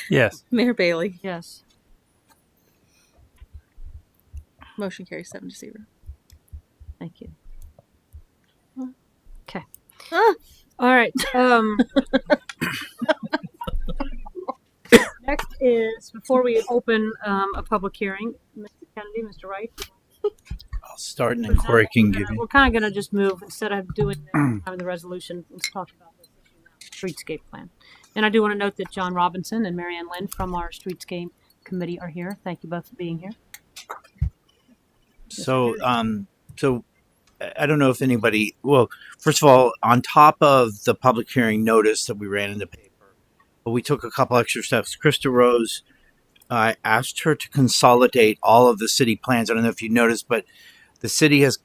Yes. Mayor Bailey? Yes. Motion carries 7-0. Thank you. Okay. Ah! All right. Next is, before we open a public hearing, Mr. Kennedy, Mr. Wright. I'll start and then Corey can give you. We're kind of going to just move, instead of doing having the resolution, let's talk about this issue now, streetscape plan. And I do want to note that John Robinson and Marianne Lynn from our streetscape committee are here. Thank you both for being here. So I don't know if anybody, well, first of all, on top of the public hearing notice that we ran in the paper, but we took a couple extra steps. Krista Rose, I asked her to consolidate all of the city plans. I don't know if you noticed, but the city has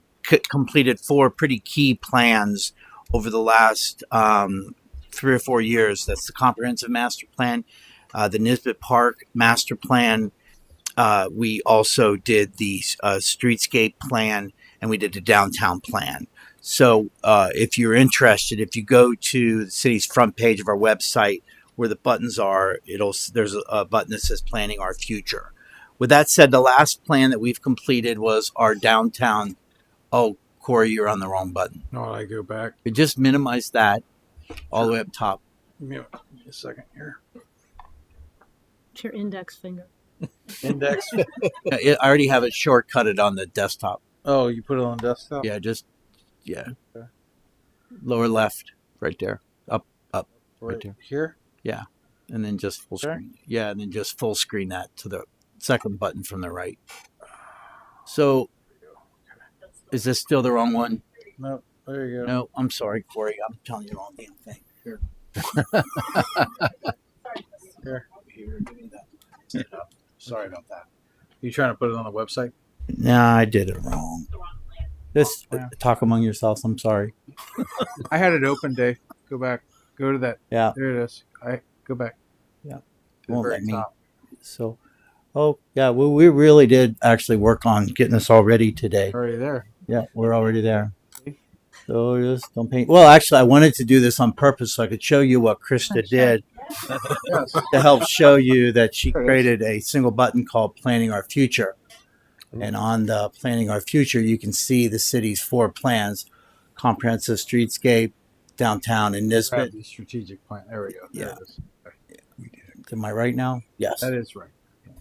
completed 4 pretty key plans over the last 3 or 4 years. That's the comprehensive master plan, the Nisbet Park master plan. We also did the streetscape plan, and we did the downtown plan. So if you're interested, if you go to the city's front page of our website where the buttons are, there's a button that says Planning Our Future. With that said, the last plan that we've completed was our downtown. Oh, Corey, you're on the wrong button. No, I go back. We just minimize that all the way up top. Give me a second here. It's your index finger. Index. I already have it shortcutted on the desktop. Oh, you put it on desktop? Yeah, Okay. lower left, right there, up, right there. Here? And then just full There? screen. Yeah, and then just full screen that to the second button from the right. So, is this still the wrong one? No, there you go. No, I'm sorry, Corey. I'm telling you the wrong damn thing. Here. Here. Sorry about that. You trying to put it on the website? Nah, I did it wrong. Just Wow. talk among yourselves. I'm sorry. I had it open, Dave. Go back. Go to that. Yeah. There it is. Go back. Yeah. To the Won't very let me. top. So, well, we really did actually work on getting this all ready today. Already there. Yeah, we're already there. So just don't paint. Well, actually, I wanted to do this on purpose so I could show you what Krista did Yes. to help show you that she There it is. created a single button called Planning Our Future. And on the Planning Our Future, you can see the city's 4 plans: comprehensive streetscape, downtown, and Grab Nisbet. the strategic plan. There we go. There Yeah. it is. Am I right now? Yes. That is right.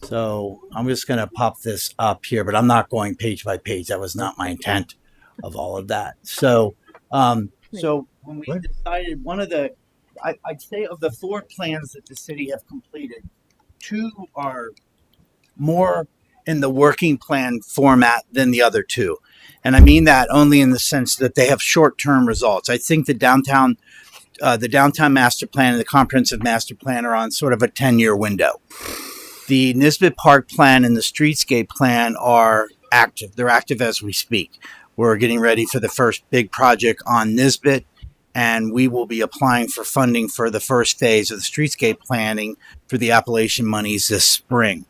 So I'm just going to pop this up here, but I'm not going page by page. That was not my intent of all of that. So, so when we decided I'd say of the 4 plans that the city have completed, 2 are more in the working plan format than the other two. And I mean that only in the sense that they have short-term results. I think the downtown master plan and the comprehensive master plan are on sort of a 10-year window. The Nisbet Park plan and the streetscape plan are active. They're active as we speak. We're getting ready for the first big project on Nisbet, and we will be applying for funding for the first phase of the streetscape planning for the Appalachian monies this spring.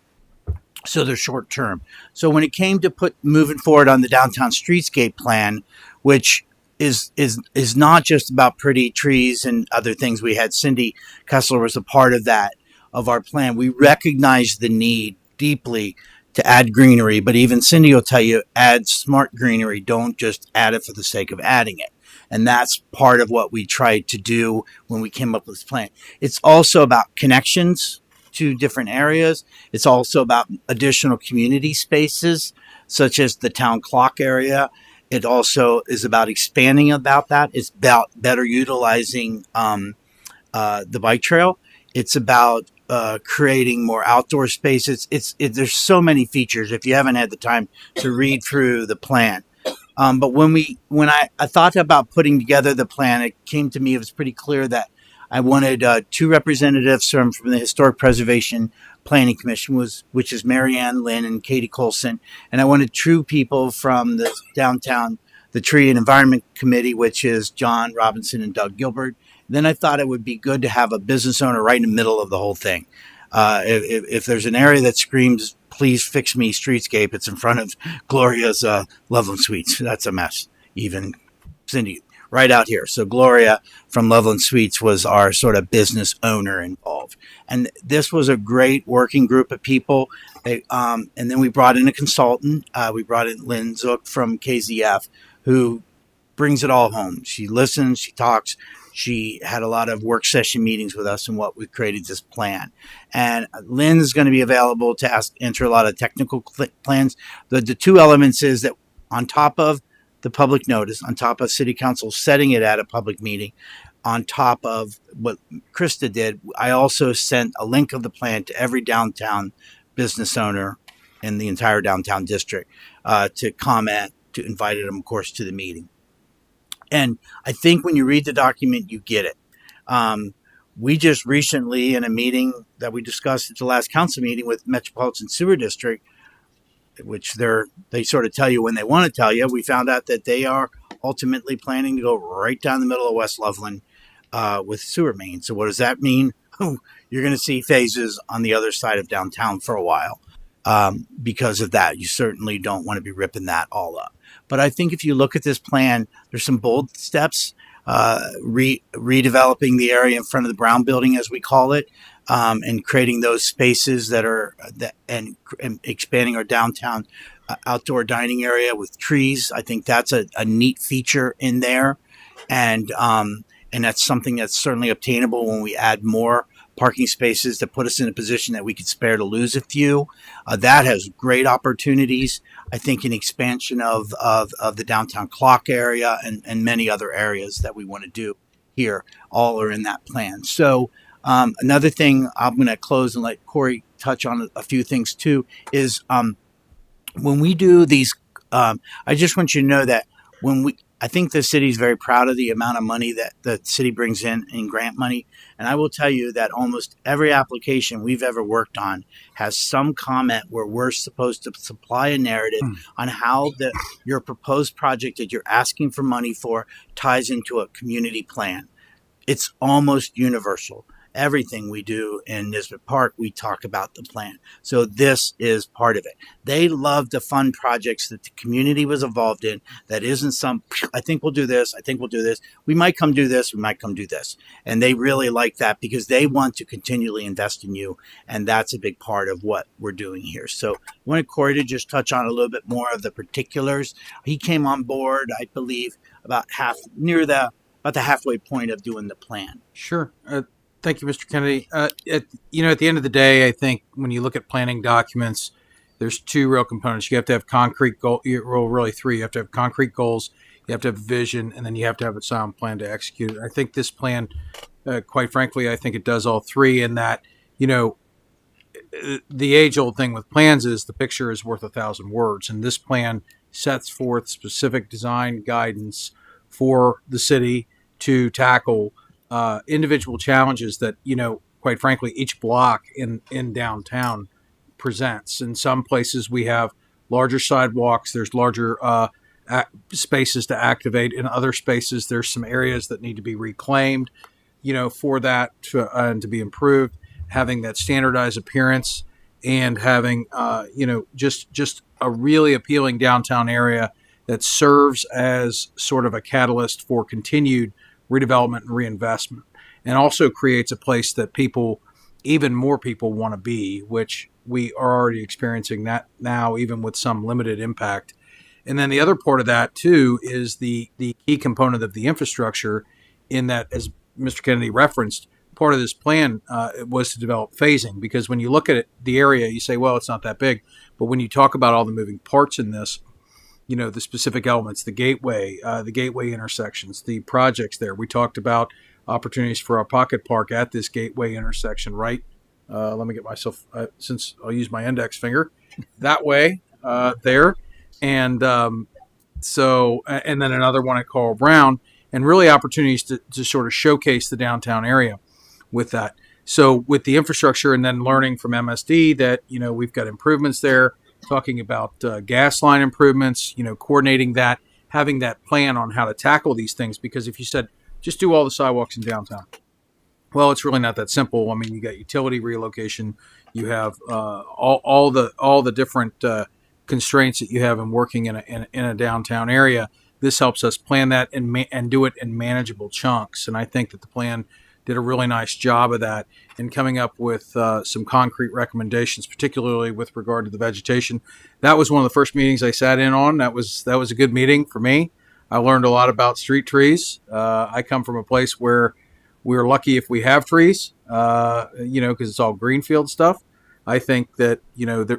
So they're short term. So when it came to moving forward on the downtown streetscape plan, which is not just about pretty trees and other things, we had Cindy Kessler was a part of that, of our plan. We recognize the need deeply to add greenery, but even Cindy will tell you, add smart greenery. Don't just add it for the sake of adding it. And that's part of what we tried to do when we came up with this plan. It's also about connections to different areas. It's also about additional community spaces, such as the town clock area. It also is about expanding about that. It's about better utilizing the bike trail. It's about creating more outdoor spaces. There's so many features if you haven't had the time to read through the plan. But when I thought about putting together the plan, it came to me, it was pretty clear that I wanted two representatives from the Historic Preservation Planning Commission, which is Mary Ann Lynn and Katie Colson. And I wanted true people from the downtown, the Tree and Environment Committee, which is John Robinson and Doug Gilbert. Then I thought it would be good to have a business owner right in the middle of the whole thing. If there's an area that screams, please fix me streetscape, it's in front of Gloria's Loveland Suites. That's a mess. Even Cindy, right out here. So Gloria from Loveland Suites was our sort of business owner involved. And this was a great working group of people. And then we brought in a consultant. We brought in Lynn Zook from KZF, who brings it all home. She listens, she talks. She had a lot of work session meetings with us and what we created this plan. And Lynn is going to be available to answer a lot of technical plans. The two elements is that on top of the public notice, on top of City Council setting it at a public meeting, on top of what Krista did, I also sent a link of the plan to every downtown business owner in the entire downtown district to comment, to invite them, of course, to the meeting. And I think when you read the document, you get it. We just recently, in a meeting that we discussed at the last council meeting with Metropolitan Sewer District, which they sort of tell you when they want to tell you, we found out that they are ultimately planning to go right down the middle of West Loveland with sewer main. So what does that mean? You're going to see phases on the other side of downtown for a while because of that. You certainly don't want to be ripping that all up. But I think if you look at this plan, there's some bold steps, redeveloping the area in front of the Brown Building, as we call it, and creating those spaces and expanding our downtown outdoor dining area with trees. I think that's a neat feature in there. And that's something that's certainly obtainable when we add more parking spaces to put us in a position that we could spare to lose a few. That has great opportunities. I think an expansion of the downtown clock area and many other areas that we want to do here all are in that plan. So another thing I'm going to close and let Corey touch on a few things too is when we do these, I just want you to know that I think the city is very proud of the amount of money that the city brings in grant money. And I will tell you that almost every application we've ever worked on has some comment where we're supposed to supply a narrative on how your proposed project that you're asking for money for ties into a community plan. It's almost universal. Everything we do in Nisbet Park, we talk about the plan. So this is part of it. They love to fund projects that the community was involved in. That isn't I think we'll do this. I think we'll do this. We might come do this. We might come do this. And they really like that because they want to continually invest in you. And that's a big part of what we're doing here. So I wanted Corey to just touch on a little bit more of the particulars. He came on board, I believe, about the halfway point of doing the plan. Sure. Thank you, Mr. Kennedy. At the end of the day, I think when you look at planning documents, there's two real components. You have to have concrete goals. Well, really three. You have to have concrete goals. You have to have vision, and then you have to have a sound plan to execute it. I think this plan, quite frankly, I think it does all three. In that, the age-old thing with plans is the picture is worth 1,000 words, and this plan sets forth specific design guidance for the city to tackle individual challenges that, quite frankly, each block in downtown presents. In some places, we have larger sidewalks. There's larger spaces to activate. In other spaces, there's some areas that need to be reclaimed, for that and to be improved. Having that standardized appearance and having, just a really appealing downtown area that serves as sort of a catalyst for continued redevelopment and reinvestment, and also creates a place that even more people want to be, which we are already experiencing that now, even with some limited impact. And then the other part of that too is the key component of the infrastructure, in that, as Mr. Kennedy referenced, part of this plan was to develop phasing, because when you look at the area, you say, well, it's not that big. But when you talk about all the moving parts in this, the specific elements, the gateway intersections, the projects there. We talked about opportunities for our pocket park at this gateway intersection, right? Let me get myself, since I'll use my index finger, that way there. And and then another one at Carl Brown, and really opportunities to sort of showcase the downtown area with that. So with the infrastructure, and then learning from MSD that, we've got improvements there, talking about gas line improvements, coordinating that, having that plan on how to tackle these things. Because if you said, just do all the sidewalks in downtown, well, it's really not that simple. I mean, you got utility relocation, you have all the different constraints that you have in working in a downtown area. This helps us plan that and do it in manageable chunks. And I think that the plan did a really nice job of that in coming up with some concrete recommendations, particularly with regard to the vegetation. That was one of the first meetings I sat in on. That was a good meeting for me. I learned a lot about street trees. I come from a place where we're lucky if we have trees, because it's all greenfield stuff. I think that,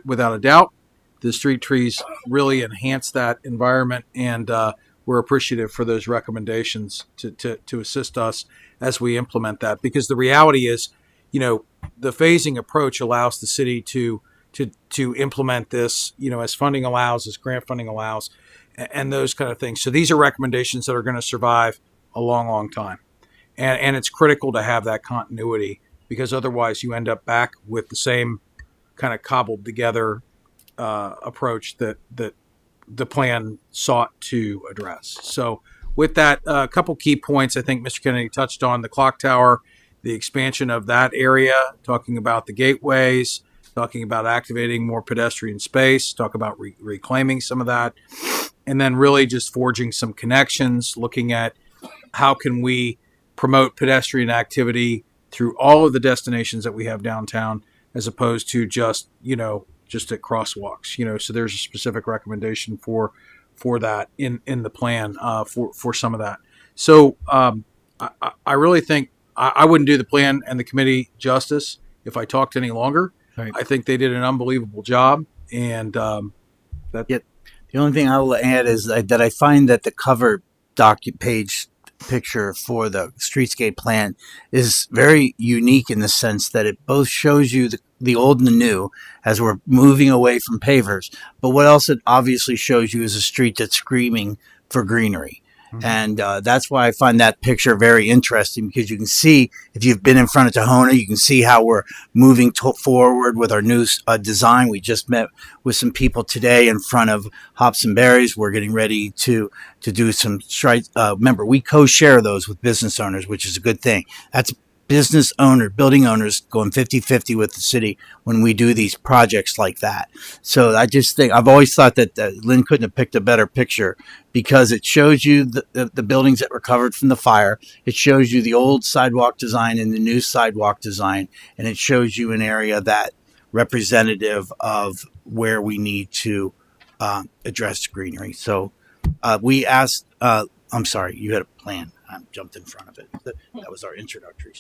without a doubt, the street trees really enhance that environment, and we're appreciative for those recommendations to assist us as we implement that. Because the reality is, the phasing approach allows the city to implement this, as funding allows, as grant funding allows, and those kind of things. So these are recommendations that are going to survive a long, long time. And it's critical to have that continuity, because otherwise you end up back with the same kind of cobbled together approach that the plan sought to address. So with that, a couple key points I think Mr. Kennedy touched on: the clock tower, the expansion of that area, talking about the gateways, talking about activating more pedestrian space, talk about reclaiming some of that, and then really just forging some connections, looking at how can we promote pedestrian activity through all of the destinations that we have downtown, as opposed to just at crosswalks. So there's a specific recommendation for that in the plan for some of that. So I really think I wouldn't do the plan and the committee justice if I talked any longer. Right. I think they did an unbelievable job, and that. Yep. The only thing I will add is that I find that the cover page picture for the streetscape plan is very unique in the sense that it both shows you the old and the new as we're moving away from pavers, but what else it obviously shows you is a street that's screaming for greenery. Mm-hmm. And that's why I find that picture very interesting, because you can see, if you've been in front of Tahona, you can see how we're moving forward with our new design. We just met with some people today in front of Hops and Berries. We're getting ready to do some remember, we co-share those with business owners, which is a good thing. That's building owners going 50-50 with the city when we do these projects like that. So I just think, I've always thought that Lynn couldn't have picked a better picture, because it shows you the buildings that recovered from the fire. It shows you the old sidewalk design and the new sidewalk design. And it shows you an area that representative of where we need to address greenery. So we asked, I'm sorry, you had a plan. I jumped in front of it. That was our introductory.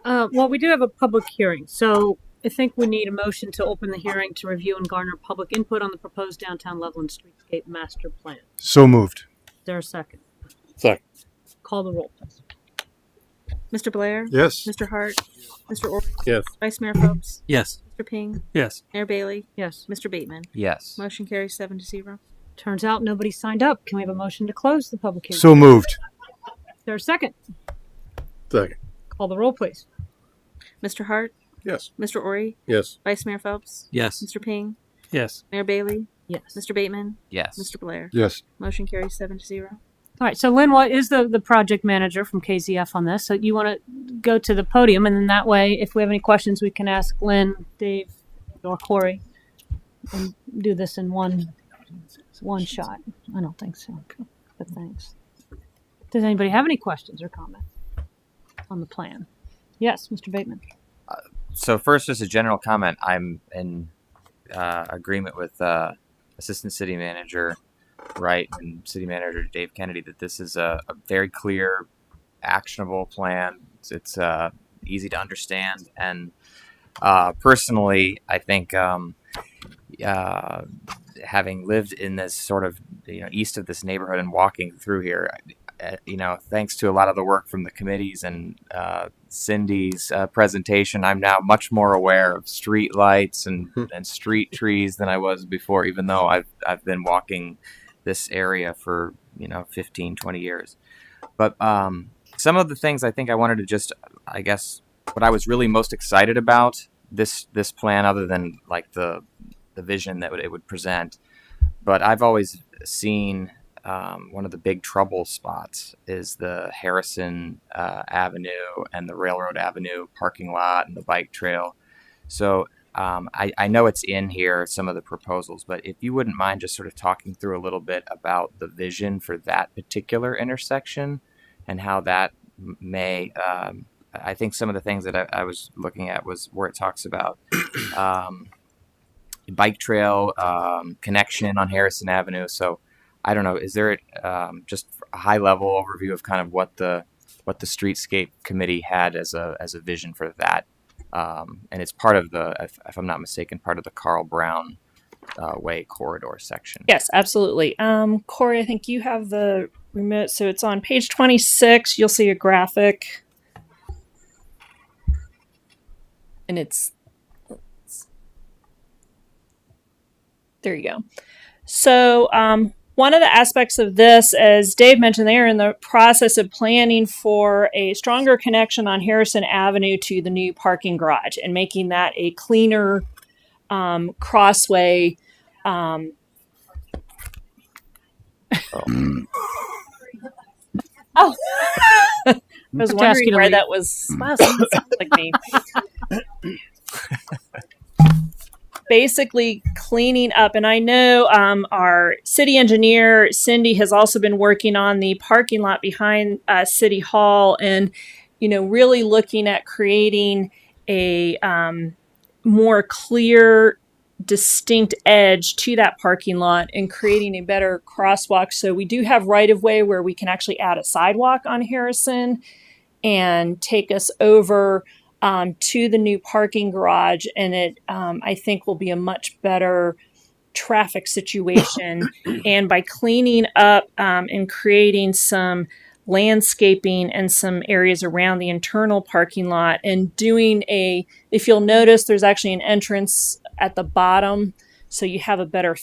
Well, we do have a public hearing, so I think we need a motion to open the hearing to review and garner public input on the proposed downtown Loveland Streetscape Master Plan. So moved. Is there a second? Second. Call the roll, please. Mr. Blair, Yes. Mr. Hart, Mr. Ori, Yes. Vice Mayor Phelps, Yes. Mr. Ping, Yes. Mayor Bailey, Yes. Mr. Bateman. Yes. Motion carries 7-0. Turns out nobody signed up. Can we have a motion to close the public hearing? So moved. Is there a second? Second. Call the roll, please. Mr. Hart, Yes. Mr. Ori, Yes. Vice Mayor Phelps, Yes. Mr. Ping, Yes. Mayor Bailey, Yes. Mr. Bateman, Yes. Mr. Blair. Yes. Motion carries 7-0. All right. So Lynn, what is the project manager from KZF on this? So you want to go to the podium, and then that way, if we have any questions, we can ask Lynn, Dave, or Corey, and do this in one shot. I don't think so, but thanks. Does anybody have any questions or comments on the plan? Yes, Mr. Bateman. So first, just a general comment. I'm in agreement with Assistant City Manager Wright and City Manager Dave Kennedy that this is a very clear, actionable plan. It's easy to understand, and personally, I think having lived in this sort of east of this neighborhood and walking through here, thanks to a lot of the work from the committees and Cindy's presentation, I'm now much more aware of street lights and street trees than I was before, even though I've been walking this area for 15, 20 years. But some of the things I think I wanted to just, I guess, what I was really most excited about this plan, other than like the vision that it would present, but I've always seen one of the big trouble spots is the Harrison Avenue and the Railroad Avenue parking lot and the bike trail. So I know it's in here, some of the proposals, but if you wouldn't mind just sort of talking through a little bit about the vision for that particular intersection and how that may, I think some of the things that I was looking at was where it talks about bike trail connection on Harrison Avenue. So I don't know, is there just a high level overview of kind of what the Streetscape Committee had as a vision for that? And it's part of the, if I'm not mistaken, part of the Carl Brown Way corridor section. Yes, absolutely. Corey, I think you have the remote, so it's on page 26. You'll see a graphic, and it's there. You go. So one of the aspects of this, as Dave mentioned, they are in the process of planning for a stronger connection on Harrison Avenue to the new parking garage and making that a cleaner crossway. I was wondering where that was. Wow, sounds like me. Basically cleaning up, and I know our city engineer Cindy has also been working on the parking lot behind City Hall, and really looking at creating a more clear, distinct edge to that parking lot and creating a better crosswalk. So we do have right of way where we can actually add a sidewalk on Harrison and take us over to the new parking garage, and it I think will be a much better traffic situation. And by cleaning up and creating some landscaping and some areas around the internal parking lot, and doing if you'll notice, there's actually an entrance at the bottom, so you have a better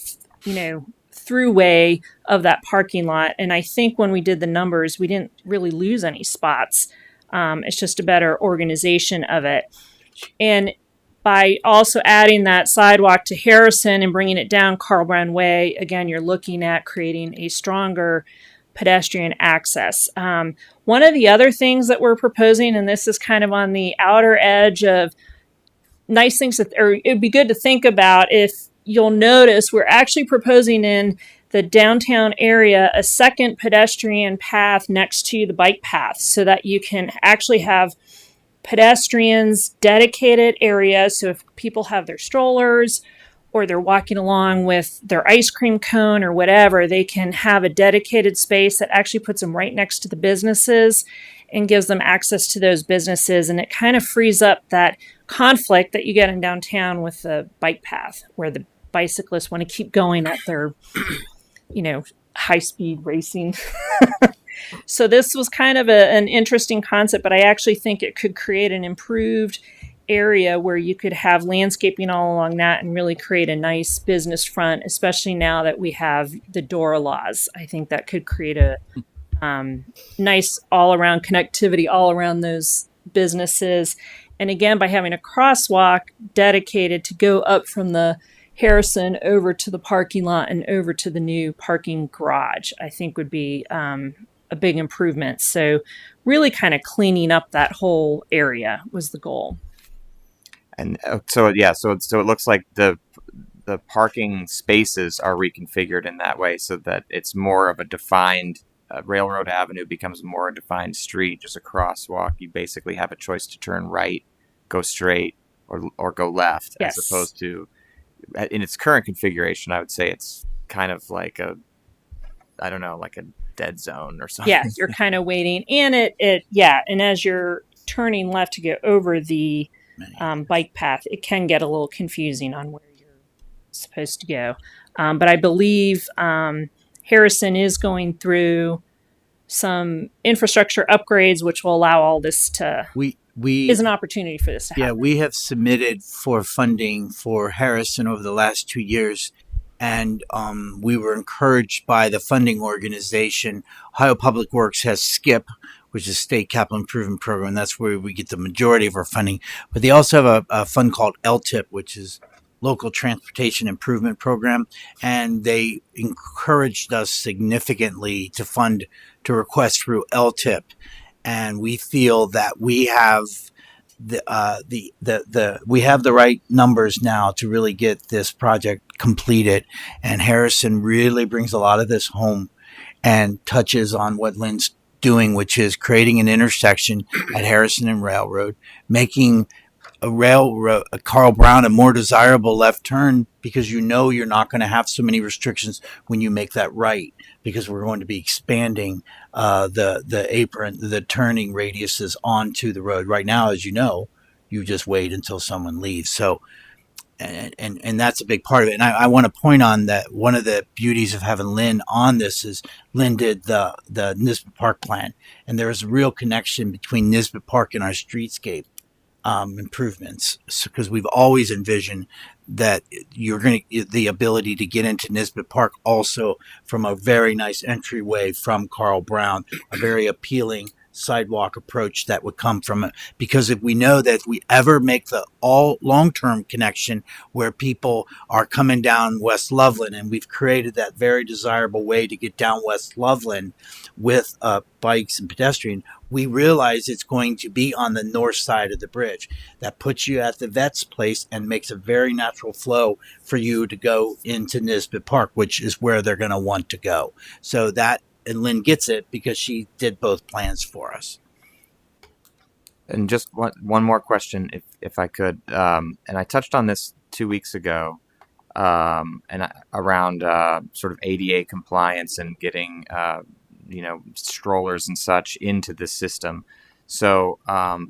throughway of that parking lot. And I think when we did the numbers, we didn't really lose any spots. It's just a better organization of it. And by also adding that sidewalk to Harrison and bringing it down Carl Brown Way, again, you're looking at creating a stronger pedestrian access. One of the other things that we're proposing, and this is kind of on the outer edge of nice things or it'd be good to think about, if you'll notice, we're actually proposing in the downtown area a second pedestrian path next to the bike path, so that you can actually have pedestrians dedicated areas. So if people have their strollers or they're walking along with their ice cream cone or whatever, they can have a dedicated space that actually puts them right next to the businesses and gives them access to those businesses. And it kind of frees up that conflict that you get in downtown with the bike path, where the bicyclists want to keep going at their high speed racing So this was kind of an interesting concept, but I actually think it could create an improved area where you could have landscaping all along that and really create a nice business front, especially now that we have the DORA laws. I think that could create a nice all around connectivity all around those businesses. And again, by having a crosswalk dedicated to go up from the Harrison over to the parking lot and over to the new parking garage, I think would be a big improvement. So really kind of cleaning up that whole area was the goal. And so it looks like the parking spaces are reconfigured in that way so that it's more of a defined Railroad Avenue becomes more a defined street, just a crosswalk. You basically have a choice to turn right, go straight, or go left, Yes. as opposed to in its current configuration. I would say it's kind of like like a dead zone or something. Yeah, you're kind of waiting, and and as you're turning left to go over the bike path, it can get a little confusing on where you're supposed to go. But I believe Harrison is going through some infrastructure upgrades, which will allow all this to. We is an opportunity for this to happen. Yeah, we have submitted for funding for Harrison over the last 2 years, and we were encouraged by the funding organization. Ohio Public Works has SKIP, which is State Capital Improvement Program. That's where we get the majority of our funding. But they also have a fund called LTIP, which is Local Transportation Improvement Program, and they encouraged us significantly to request through LTIP. And we feel that we have we have the right numbers now to really get this project completed. And Harrison really brings a lot of this home and touches on what Lynn's doing, which is creating an intersection at Harrison and Railroad, making a Carl Brown a more desirable left turn, because you're not going to have so many restrictions when you make that right, because we're going to be expanding the turning radiuses onto the road. Right now, as you know, you just wait until someone leaves. So and that's a big part of it. And I want to point on that one of the beauties of having Lynn on this is Lynn did the Nisbet Park plan, and there is a real connection between Nisbet Park and our streetscape improvements, because we've always envisioned that you're going to the ability to get into Nisbet Park also from a very nice entryway from Carl Brown, a very appealing sidewalk approach that would come from it. Because if we know that if we ever make the all long-term connection where people are coming down West Loveland, and we've created that very desirable way to get down West Loveland with bikes and pedestrian, we realize it's going to be on the north side of the bridge. That puts you at the vet's place and makes a very natural flow for you to go into Nisbet Park, which is where they're going to want to go. So that, and Lynn gets it because she did both plans for us. And just one more question, if I could. And I touched on this 2 weeks ago, around sort of ADA compliance and getting strollers and such into the system. So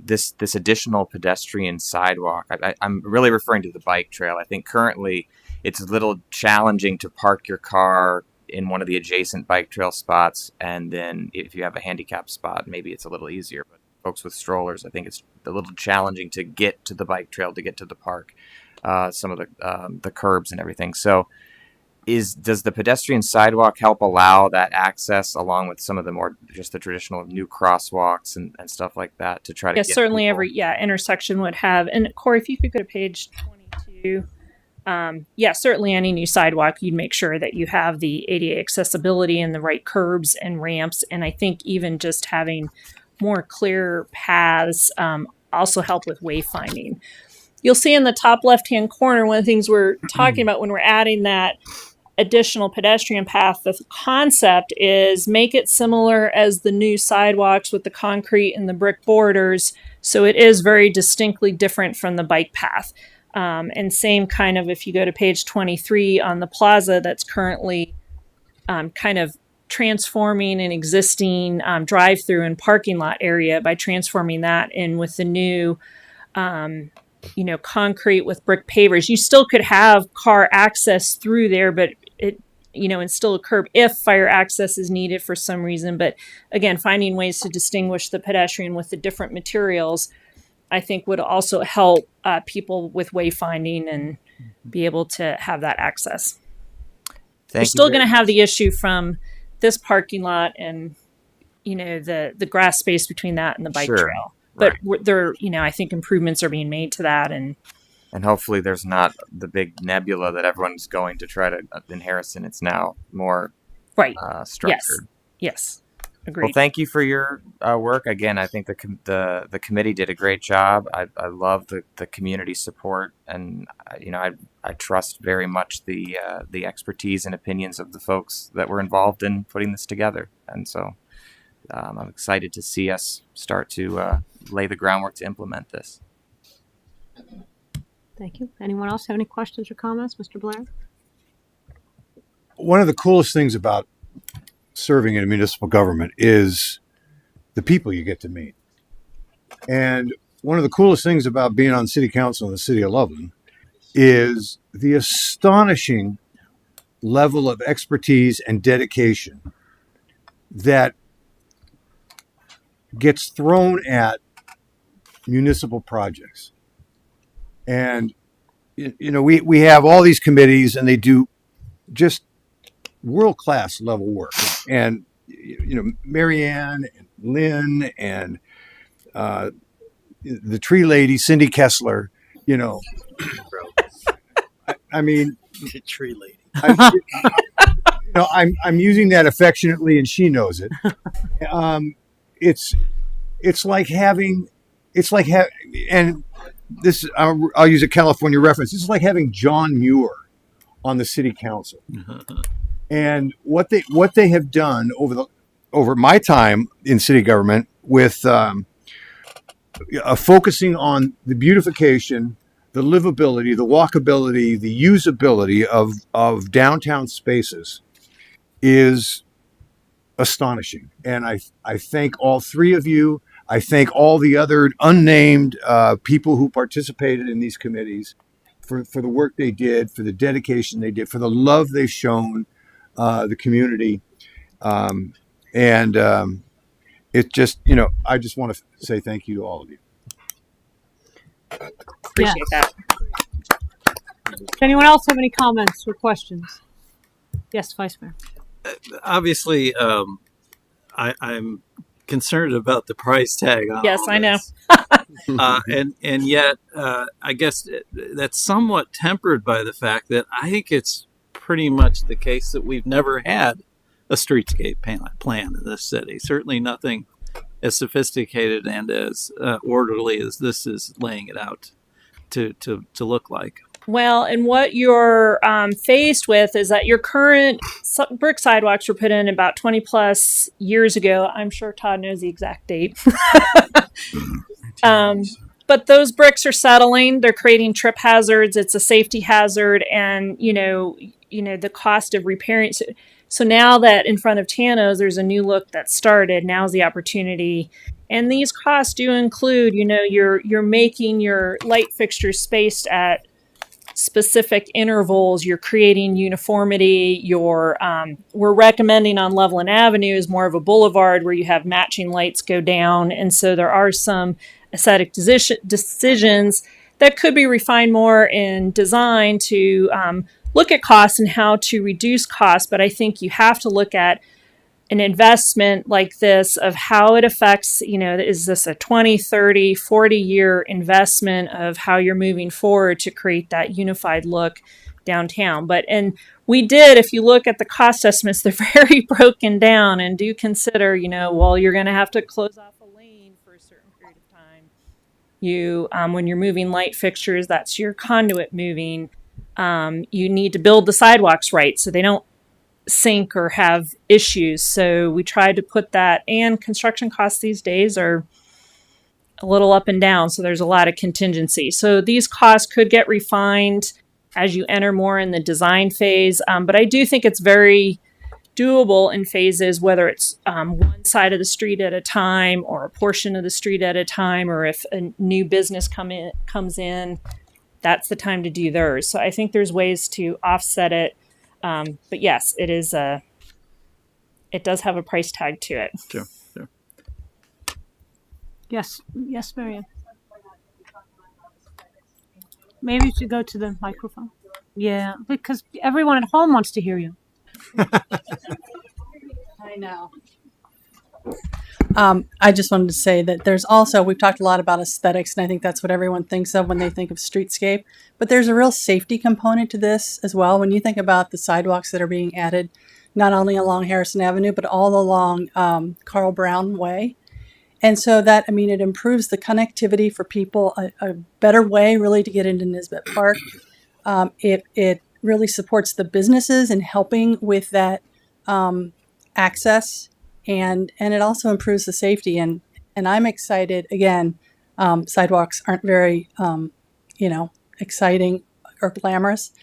this additional pedestrian sidewalk, I'm really referring to the bike trail. I think currently it's a little challenging to park your car in one of the adjacent bike trail spots, and then if you have a handicap spot, maybe it's a little easier. But folks with strollers, I think it's a little challenging to get to the bike trail, to get to the park, some of the curbs and everything. So does the pedestrian sidewalk help allow that access, along with some of the more just the traditional new crosswalks and stuff like that, to try to get certainly people? Every intersection would have. And Corey, if you could go to page 22. Certainly any new sidewalk, you'd make sure that you have the ADA accessibility and the right curbs and ramps. And I think even just having more clear paths also help with wayfinding. You'll see in the top left-hand corner, one of the things we're talking about when we're adding that additional pedestrian path, the concept is make it similar as the new sidewalks with the concrete and the brick borders. So it is very distinctly different from the bike path. And same kind of, if you go to page 23 on the plaza, that's currently kind of transforming an existing drive-through and parking lot area by transforming that in with the new concrete with brick pavers. You still could have car access through there, but install a curb if fire access is needed for some reason. But again, finding ways to distinguish the pedestrian with the different materials, I think would also help people with wayfinding and be able to have that access. You're still going to have the issue from this parking lot and, the grass space between that and the bike trail. But there, I think improvements are being made to that. And hopefully there's not the big nebula that everyone's going to try to in Harrison. It's now more structured. Yes. Agreed. Well, thank you for your work. Again, I think the committee did a great job. I love the community support, and I trust very much the expertise and opinions of the folks that were involved in putting this together. And so I'm excited to see us start to lay the groundwork to implement this. Thank you. Anyone else have any questions or comments, Mr. Blair? One of the coolest things about serving in a municipal government is the people you get to meet. And one of the coolest things about being on city council in the city of Loveland is the astonishing level of expertise and dedication that gets thrown at municipal projects. And, we have all these committees and they do just world-class level work. And, Marianne and Lynn and the tree lady, Cindy Kessler, I mean, The tree lady. I'm using that affectionately and she knows it. It's like having, and this, I'll use a California reference. It's like having John Muir on the city council. And what they have done over my time in city government with focusing on the beautification, the livability, the walkability, the usability of downtown spaces is astonishing. And I thank all three of you. I thank all the other unnamed people who participated in these committees for the work they did, for the dedication they did, for the love they've shown the community. It just, I just want to say thank you to all of you. Appreciate that. Does anyone else have any comments or questions? Yes, Vice Mayor. Obviously, I'm concerned about the price tag on Yes, all I know. this. And yet, I guess that's somewhat tempered by the fact that I think it's pretty much the case that we've never had a streetscape plan in this city. Certainly nothing as sophisticated and as orderly as this is laying it out to look like. Well, and what you're faced with is that your current brick sidewalks were put in about 20 plus years ago. I'm sure Todd knows the exact date. But those bricks are settling. They're creating trip hazards. It's a safety hazard. And, the cost of repairing. So now that in front of Tano's, there's a new look that started. Now's the opportunity. And these costs do include, you're making your light fixtures spaced at specific intervals. You're creating uniformity. We're recommending on Loveland Avenue is more of a boulevard where you have matching lights go down. And so there are some aesthetic decisions that could be refined more in design to look at costs and how to reduce costs. But I think you have to look at an investment like this of how it affects, is this a 20, 30, 40-year investment of how you're moving forward to create that unified look downtown. And we did, if you look at the cost estimates, they're very broken down, and do consider, you're going to have to close off a lane for a certain period of time. When you're moving light fixtures, that's your conduit moving. You need to build the sidewalks right so they don't sink or have issues. So we tried to put that, and construction costs these days are a little up and down. So there's a lot of contingency. So these costs could get refined as you enter more in the design phase. But I do think it's very doable in phases, whether it's one side of the street at a time or a portion of the street at a time, or if a new business comes in, that's the time to do theirs. So I think there's ways to offset it. But yes, it is it does have a price tag to it. Sure. Yes, yes, Marion. Maybe you should go to the microphone. Yeah, because everyone at home wants to hear you. I know. I just wanted to say that there's also, we've talked a lot about aesthetics, and I think that's what everyone thinks of when they think of streetscape. But there's a real safety component to this as well. When you think about the sidewalks that are being added, not only along Harrison Avenue, but all along Carl Brown Way. And so that, I mean, it improves the connectivity for people, a better way really to get into Nisbet Park. It really supports the businesses in helping with that access, and it also improves the safety. And I'm excited. Again, sidewalks aren't very, exciting or glamorous,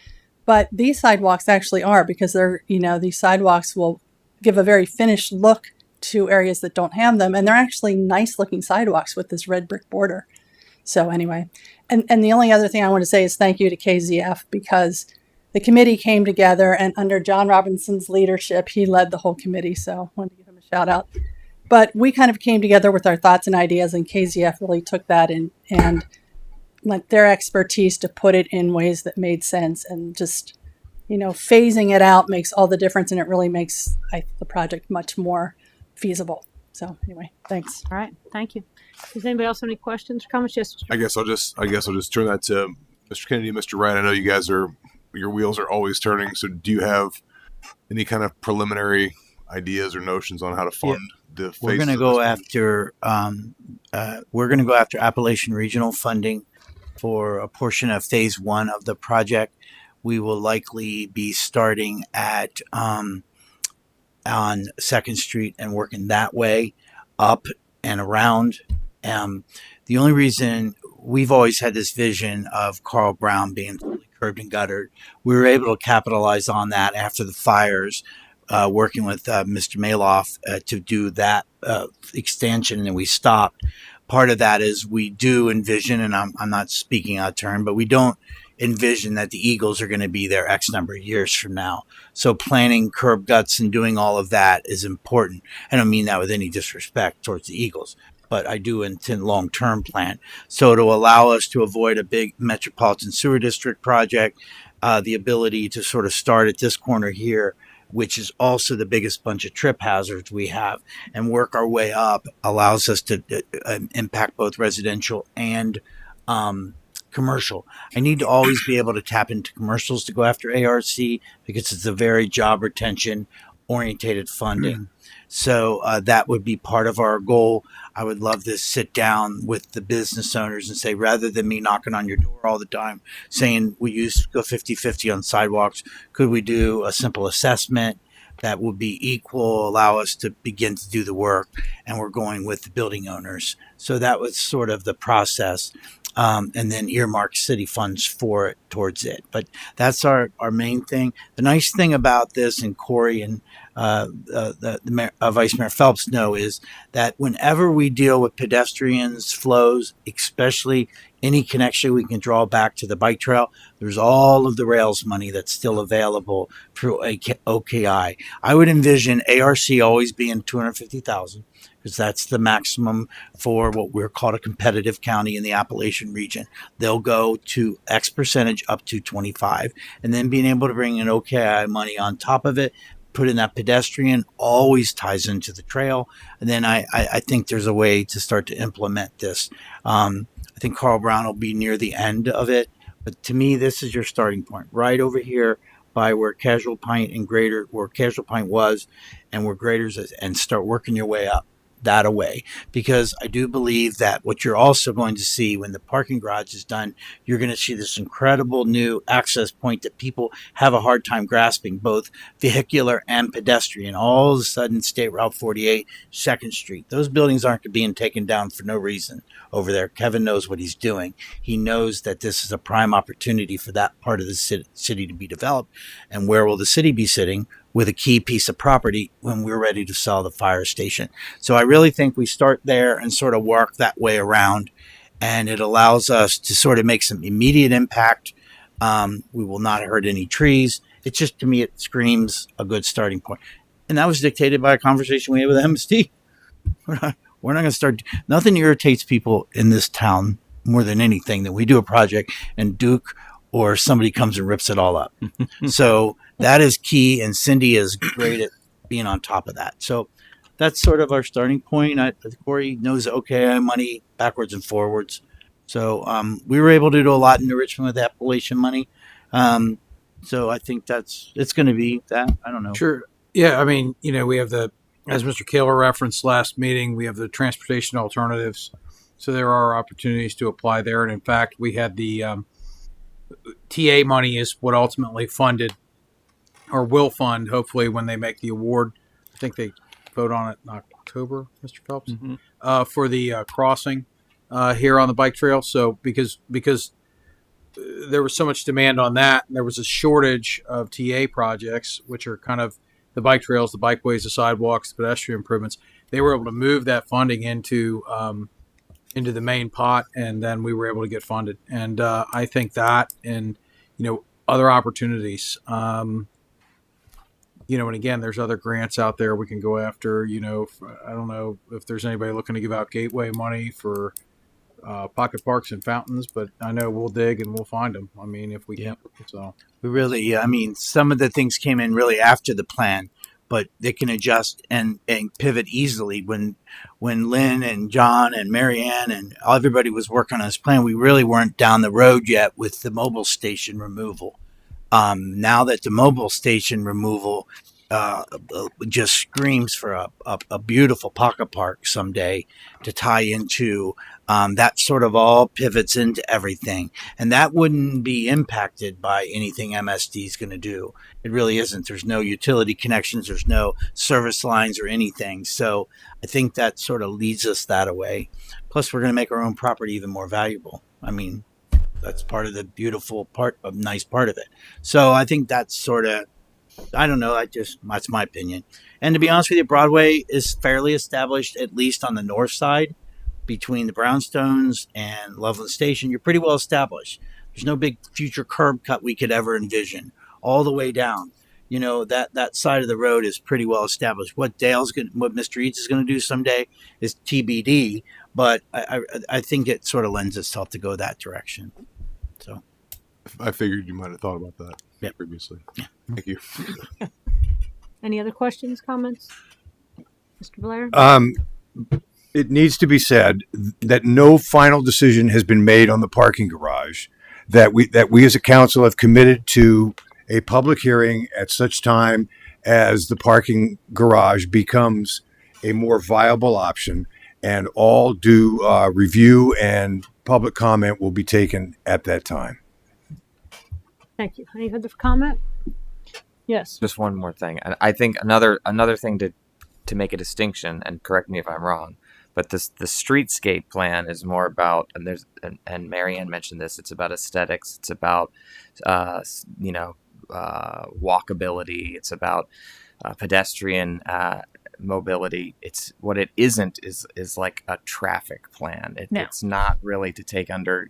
but these sidewalks actually are, because they're, these sidewalks will give a very finished look to areas that don't have them, and they're actually nice looking sidewalks with this red brick border. So anyway, and the only other thing I want to say is thank you to KZF, because the committee came together, and under John Robinson's leadership, he led the whole committee. So I wanted to give him a shout out. But we kind of came together with our thoughts and ideas, and KZF really took that and lent their expertise to put it in ways that made sense, and just, phasing it out makes all the difference, and it really makes the project much more feasible. So anyway, thanks. All right, thank you. Does anybody else have any questions or comments? Yes, Mr. I guess I'll just turn that to Mr. Kennedy and Mr. Ryan. I know you guys your wheels are always turning. So do you have any kind of preliminary ideas or notions on how to fund the phases? We're going to go after Appalachian Regional funding for a portion of phase 1 of the project. We will likely be starting at on 2nd Street and working that way up and around. The only reason we've always had this vision of Carl Brown being fully curbed and guttered, we were able to capitalize on that after the fires, working with Mr. Maloff to do that extension, and then we stopped. Part of that is we do envision, and I'm not speaking out of turn, but we don't envision that the Eagles are going to be there X number of years from now. So planning curb guts and doing all of that is important. I don't mean that with any disrespect towards the Eagles, but I do intend long-term plan. So to allow us to avoid a big metropolitan sewer district project, the ability to sort of start at this corner here, which is also the biggest bunch of trip hazards we have, and work our way up, allows us to impact both residential and commercial. I need to always be able to tap into commercials to go after ARC, because it's a very job retention orientated funding. So that would be part of our goal. I would love to sit down with the business owners and say, rather than me knocking on your door all the time saying we go 50-50 on sidewalks, could we do a simple assessment that would be equal, allow us to begin to do the work? And we're going with the building owners. So that was sort of the process. And then earmark city funds for it, towards it. But that's our main thing. The nice thing about this, and Corey and Vice Mayor Phelps know, is that whenever we deal with pedestrians, flows, especially any connection we can draw back to the bike trail, there's all of the rails money that's still available through OKI. I would envision ARC always being $250,000. Because that's the maximum for what we're called a competitive county in the Appalachian region. They'll go to X percentage up to 25, and then being able to bring in OKI money on top of it, put in that pedestrian, always ties into the trail. And then I think there's a way to start to implement this. I think Carl Brown will be near the end of it, but to me, this is your starting point right over here by where Casual Pint and Greater, where Casual Pint was, and where Greater's is, and start working your way up that away, because I do believe that what you're also going to see when the parking garage is done, you're going to see this incredible new access point that people have a hard time grasping, both vehicular and pedestrian. All of a sudden, State Route 48, 2nd Street, those buildings aren't being taken down for no reason over there. Kevin knows what he's doing. He knows that this is a prime opportunity for that part of the city to be developed. And where will the city be sitting? With a key piece of property when we're ready to sell the fire station. So I really think we start there and sort of work that way around, and it allows us to sort of make some immediate impact. We will not hurt any trees, it's just, to me, it screams a good starting point. And that was dictated by a conversation we had with MSD. We're not going to start. Nothing irritates people in this town more than anything that we do a project and Duke or somebody comes and rips it all up. So that is key. And Cindy is great at being on top of that. So that's sort of our starting point. Corey knows, okay, I have money backwards and forwards. So we were able to do a lot in Richmond with Appalachian money. So I think it's going to be that. I don't know. Sure. Yeah. I mean, we have as Mr. Kaler referenced last meeting, we have the transportation alternatives. So there are opportunities to apply there. And in fact, we had the TA money is what ultimately funded or will fund, hopefully, when they make the award. I think they vote on it in October, Mr. Phelps, for the crossing here on the bike trail. So because there was so much demand on that, and there was a shortage of TA projects, which are kind of the bike trails, the bikeways, the sidewalks, the pedestrian improvements. They were able to move that funding into the main pot, and then we were able to get funded. And I think that, and other opportunities. And again, there's other grants out there we can go after. I don't know if there's anybody looking to give out gateway money for pocket parks and fountains, but I know we'll dig and we'll find them. I mean, if we can. So we really, some of the things came in really after the plan, but they can adjust and pivot easily. When Lynn and John and Marianne and everybody was working on this plan, we really weren't down the road yet with the mobile station removal. Now that the mobile station removal just screams for a beautiful pocket park someday to tie into, that sort of all pivots into everything. And that wouldn't be impacted by anything MSD is going to do. It really isn't. There's no utility connections. There's no service lines or anything. So I think that sort of leads us that way. Plus, we're going to make our own property even more valuable. That's part of the nice part of it. So I think that's sort of, I don't know. That's my opinion. And to be honest with you, Broadway is fairly established, at least on the north side, between the Brownstones and Loveland Station. You're pretty well established. There's no big future curb cut we could ever envision all the way down. That side of the road is pretty well established. What Mr. Eads is going to do someday is TBD, but I think it sort of lends itself to go that direction. So I figured you might have thought about that previously. Yeah. Thank you. Any other questions, comments? Mr. Blair? It needs to be said that no final decision has been made on the parking garage, that we as a council have committed to a public hearing at such time as the parking garage becomes a more viable option, and all due review and public comment will be taken at that time. Thank you. Any other comment? Yes. Just one more thing. And I think another thing to make a distinction, and correct me if I'm wrong, but the streetscape plan is more about, and Marianne mentioned this, it's about aesthetics, it's about walkability, it's about pedestrian mobility. It's what it isn't is like a traffic plan. It's not really to take under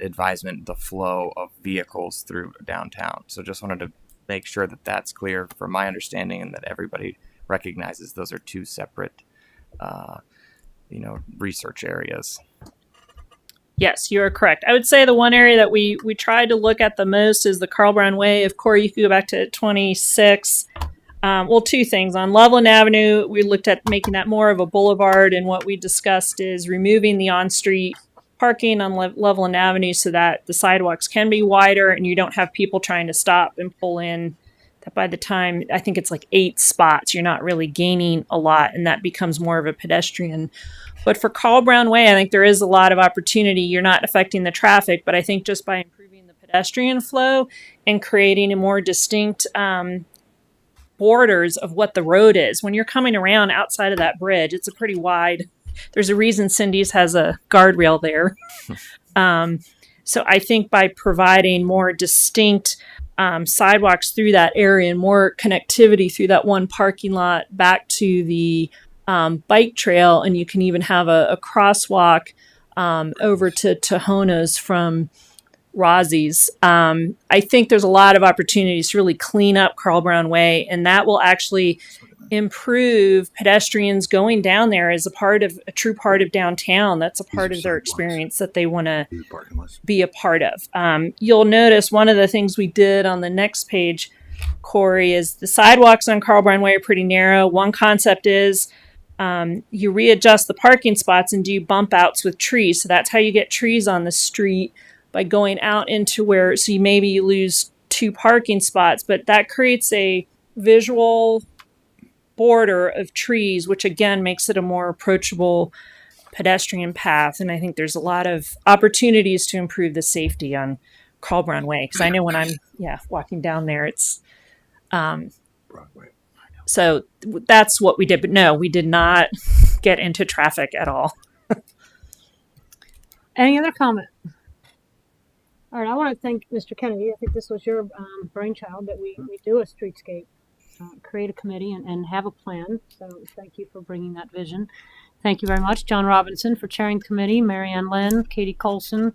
advisement the flow of vehicles through downtown. So just wanted to make sure that that's clear from my understanding, and that everybody recognizes those are two separate research areas. Yes, you are correct. I would say the one area that we tried to look at the most is the Carl Brown Way. If Corey, you could go back to 26. Two things. On Loveland Avenue, we looked at making that more of a boulevard, and what we discussed is removing the on-street parking on Loveland Avenue so that the sidewalks can be wider and you don't have people trying to stop and pull in. That by the time, I think it's like 8 spots, you're not really gaining a lot, and that becomes more of a pedestrian. But for Carl Brown Way, I think there is a lot of opportunity. You're not affecting the traffic, but I think just by improving the pedestrian flow and creating a more distinct borders of what the road is. When you're coming around outside of that bridge, it's a pretty wide, there's a reason Cindy's has a guardrail there. So I think by providing more distinct sidewalks through that area and more connectivity through that one parking lot back to the bike trail, and you can even have a crosswalk over to Tohona's from Rosie's. I think there's a lot of opportunities to really clean up Carl Brown Way, and that will actually improve pedestrians going down there as a true part of downtown. That's a part of their experience that they want to be a part of. You'll notice one of the things we did on the next page, Corey, is the sidewalks on Carl Brown Way are pretty narrow. One concept is you readjust the parking spots and do bump outs with trees. So that's how you get trees on the street, by going out into so you lose 2 parking spots, but that creates a visual border of trees, which again makes it a more approachable pedestrian path. And I think there's a lot of opportunities to improve the safety on Carl Brown Way, because I know when I'm walking down there, it's so that's what we did. But no, we did not get into traffic at all. Any other comment? All right, I want to thank Mr. Kennedy. I think this was your brainchild that we do a streetscape, create a committee and have a plan. So thank you for bringing that vision. Thank you very much, John Robinson, for chairing the committee, Mary Ann Lynn, Katie Colson,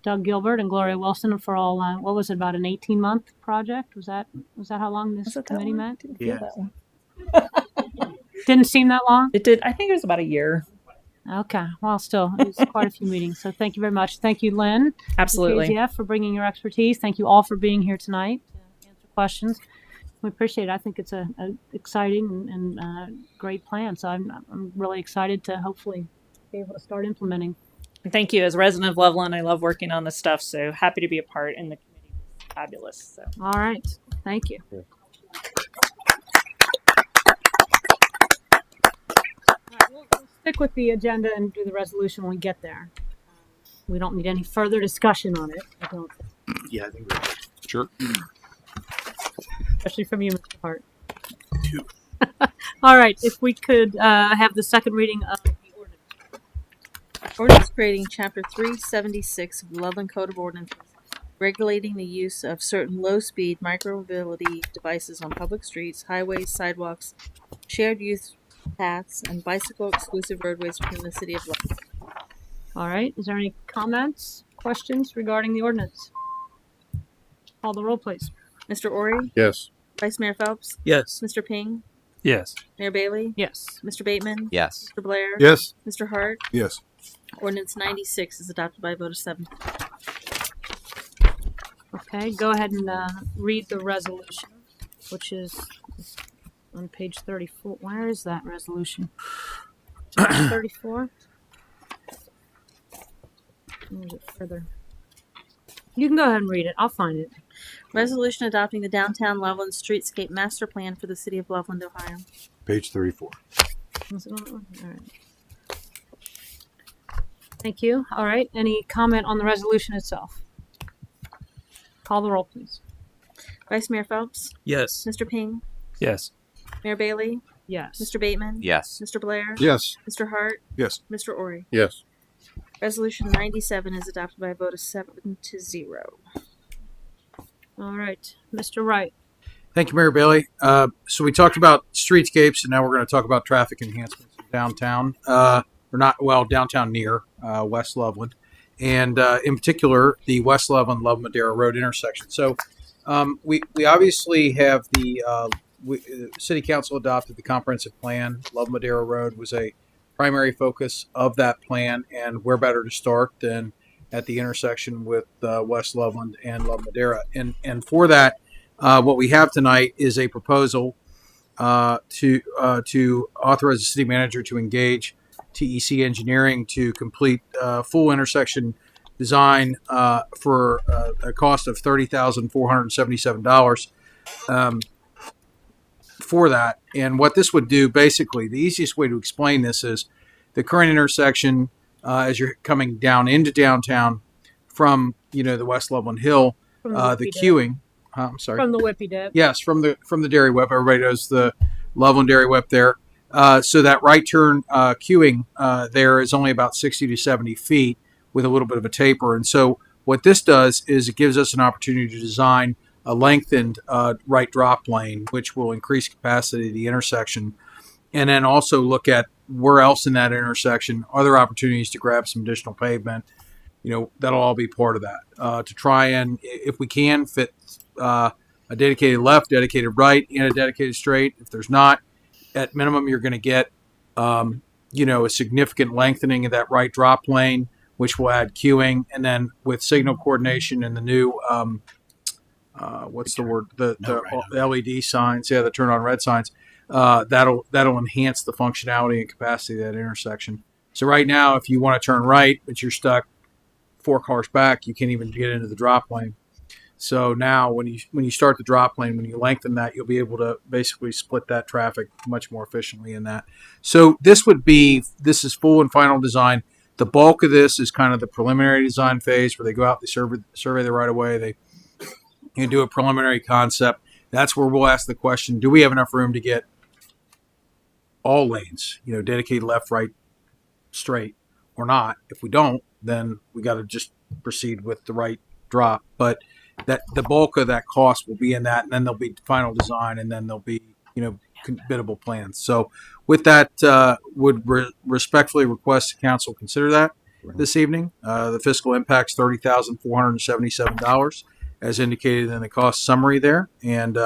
Doug Gilbert, and Gloria Wilson for all, what was it, about an 18-month project? Was that how long this committee met? Yeah. Didn't seem that long? It did. I think it was about a year. Okay. Well, still, it was quite a few meetings. So thank you very much. Thank you, Lynn. Absolutely. KZF, for bringing your expertise. Thank you all for being here tonight to answer questions. We appreciate it. I think it's a exciting and great plan. So I'm really excited to hopefully be able to start implementing. And thank you. As a resident of Loveland, I love working on this stuff. So happy to be a part, and the committee was fabulous. So. All right. Thank you. Yeah. We'll stick with the agenda and do the resolution when we get there. We don't need any further discussion on it. I don't. Yeah, I think we're sure. Especially from you, Mr. Hart. All right, if we could have the second reading of the ordinance. Ordinance creating Chapter 376 of the Loveland Code of Ordinances, regulating the use of certain low-speed micromobility devices on public streets, highways, sidewalks, shared use paths, and bicycle-exclusive roadways within the city of Loveland. All right, is there any comments, questions regarding the ordinance? Call the roll, please. Mr. Ori? Yes. Vice Mayor Phelps? Yes. Mr. Ping? Yes. Mayor Bailey? Yes. Mr. Bateman? Yes. Mr. Blair? Yes. Mr. Hart? Yes. Ordinance 96 is adopted by a vote of 7. Okay, go ahead and read the resolution, which is on page 34. Where is that resolution? Page 34? Move it further. You can go ahead and read it. I'll find it. Resolution adopting the Downtown Loveland Streetscape Master Plan for the city of Loveland, Ohio. Page 34. Was it on that one? All right. Thank you. All right. Any comment on the resolution itself? Call the roll, please. Vice Mayor Phelps? Yes. Mr. Ping? Yes. Mayor Bailey? Yes. Mr. Bateman? Yes. Mr. Blair? Yes. Mr. Hart? Yes. Mr. Ori? Yes. Resolution 97 is adopted by a vote of 7-0. All right. Mr. Wright. Thank you, Mayor Bailey. So we talked about streetscapes, and now we're going to talk about traffic enhancements in downtown, downtown near West Loveland, and in particular the West Loveland Love Madera Road intersection. So we obviously have the City Council adopted the comprehensive plan. Love Madera Road was a primary focus of that plan, and where better to start than at the intersection with West Loveland and Love Madera. And for that, what we have tonight is a proposal to authorize the city manager to engage TEC Engineering to complete full intersection design for a cost of $30,477 for that. And what this would do, basically, the easiest way to explain this is the current intersection as you're coming down into downtown from the West Loveland Hill, the queuing. I'm sorry. From the Whippy Dip. Yes, from the Dairy Whip. Everybody knows the Loveland Dairy Whip there. So that right turn queuing there is only about 60 to 70 feet with a little bit of a taper. And so what this does is it gives us an opportunity to design a lengthened right drop lane, which will increase capacity of the intersection. And then also look at where else in that intersection are there opportunities to grab some additional pavement that'll all be part of that to try and, if we can, fit a dedicated left, dedicated right, and a dedicated straight. If there's not, at minimum, you're going to get, a significant lengthening of that right drop lane, which will add queuing, and then with signal coordination and the new, what's the word? The LED signs, the turn on red signs. That'll enhance the functionality and capacity of that intersection. So right now, if you want to turn right, but you're stuck 4 cars back, you can't even get into the drop lane. So now, when you start the drop lane, when you lengthen that, you'll be able to basically split that traffic much more efficiently in that. So this is full and final design. The bulk of this is kind of the preliminary design phase, where they go out, they survey the right of way, they do a preliminary concept. That's where we'll ask the question: do we have enough room to get all lanes, dedicated left, right, straight, or not? If we don't, then we got to just proceed with the right drop. But that the bulk of that cost will be in that, and then there'll be final design, and then there'll be biddable plans. So with that, would respectfully request the council consider that this evening. The fiscal impact's $30,477 as indicated in the cost summary there, and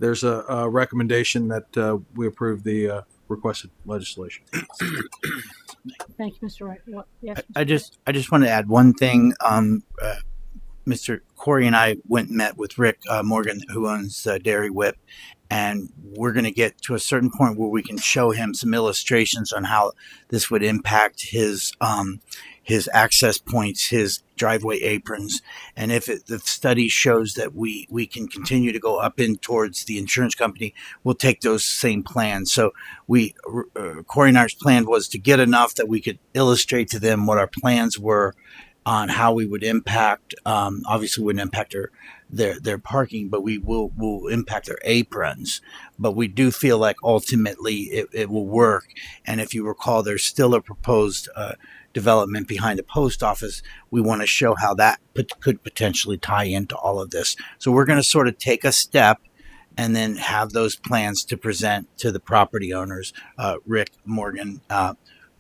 there's a recommendation that we approve the requested legislation. Thank you, Mr. Wright. Yes, I just want to add one thing. Mr. Corey and I went and met with Rick Morgan, who owns Dairy Whip, and we're going to get to a certain point where we can show him some illustrations on how this would impact his access points, his driveway aprons, and if the study shows that we can continue to go up in towards the insurance company, we'll take those same plans. So Corey and I's plan was to get enough that we could illustrate to them what our plans were on how we would impact. Obviously, we wouldn't impact their parking, but we will impact their aprons. But we do feel like ultimately it will work. And if you recall, there's still a proposed development behind the post office. We want to show how that could potentially tie into all of this. So we're going to sort of take a step and then have those plans to present to the property owners, Rick Morgan,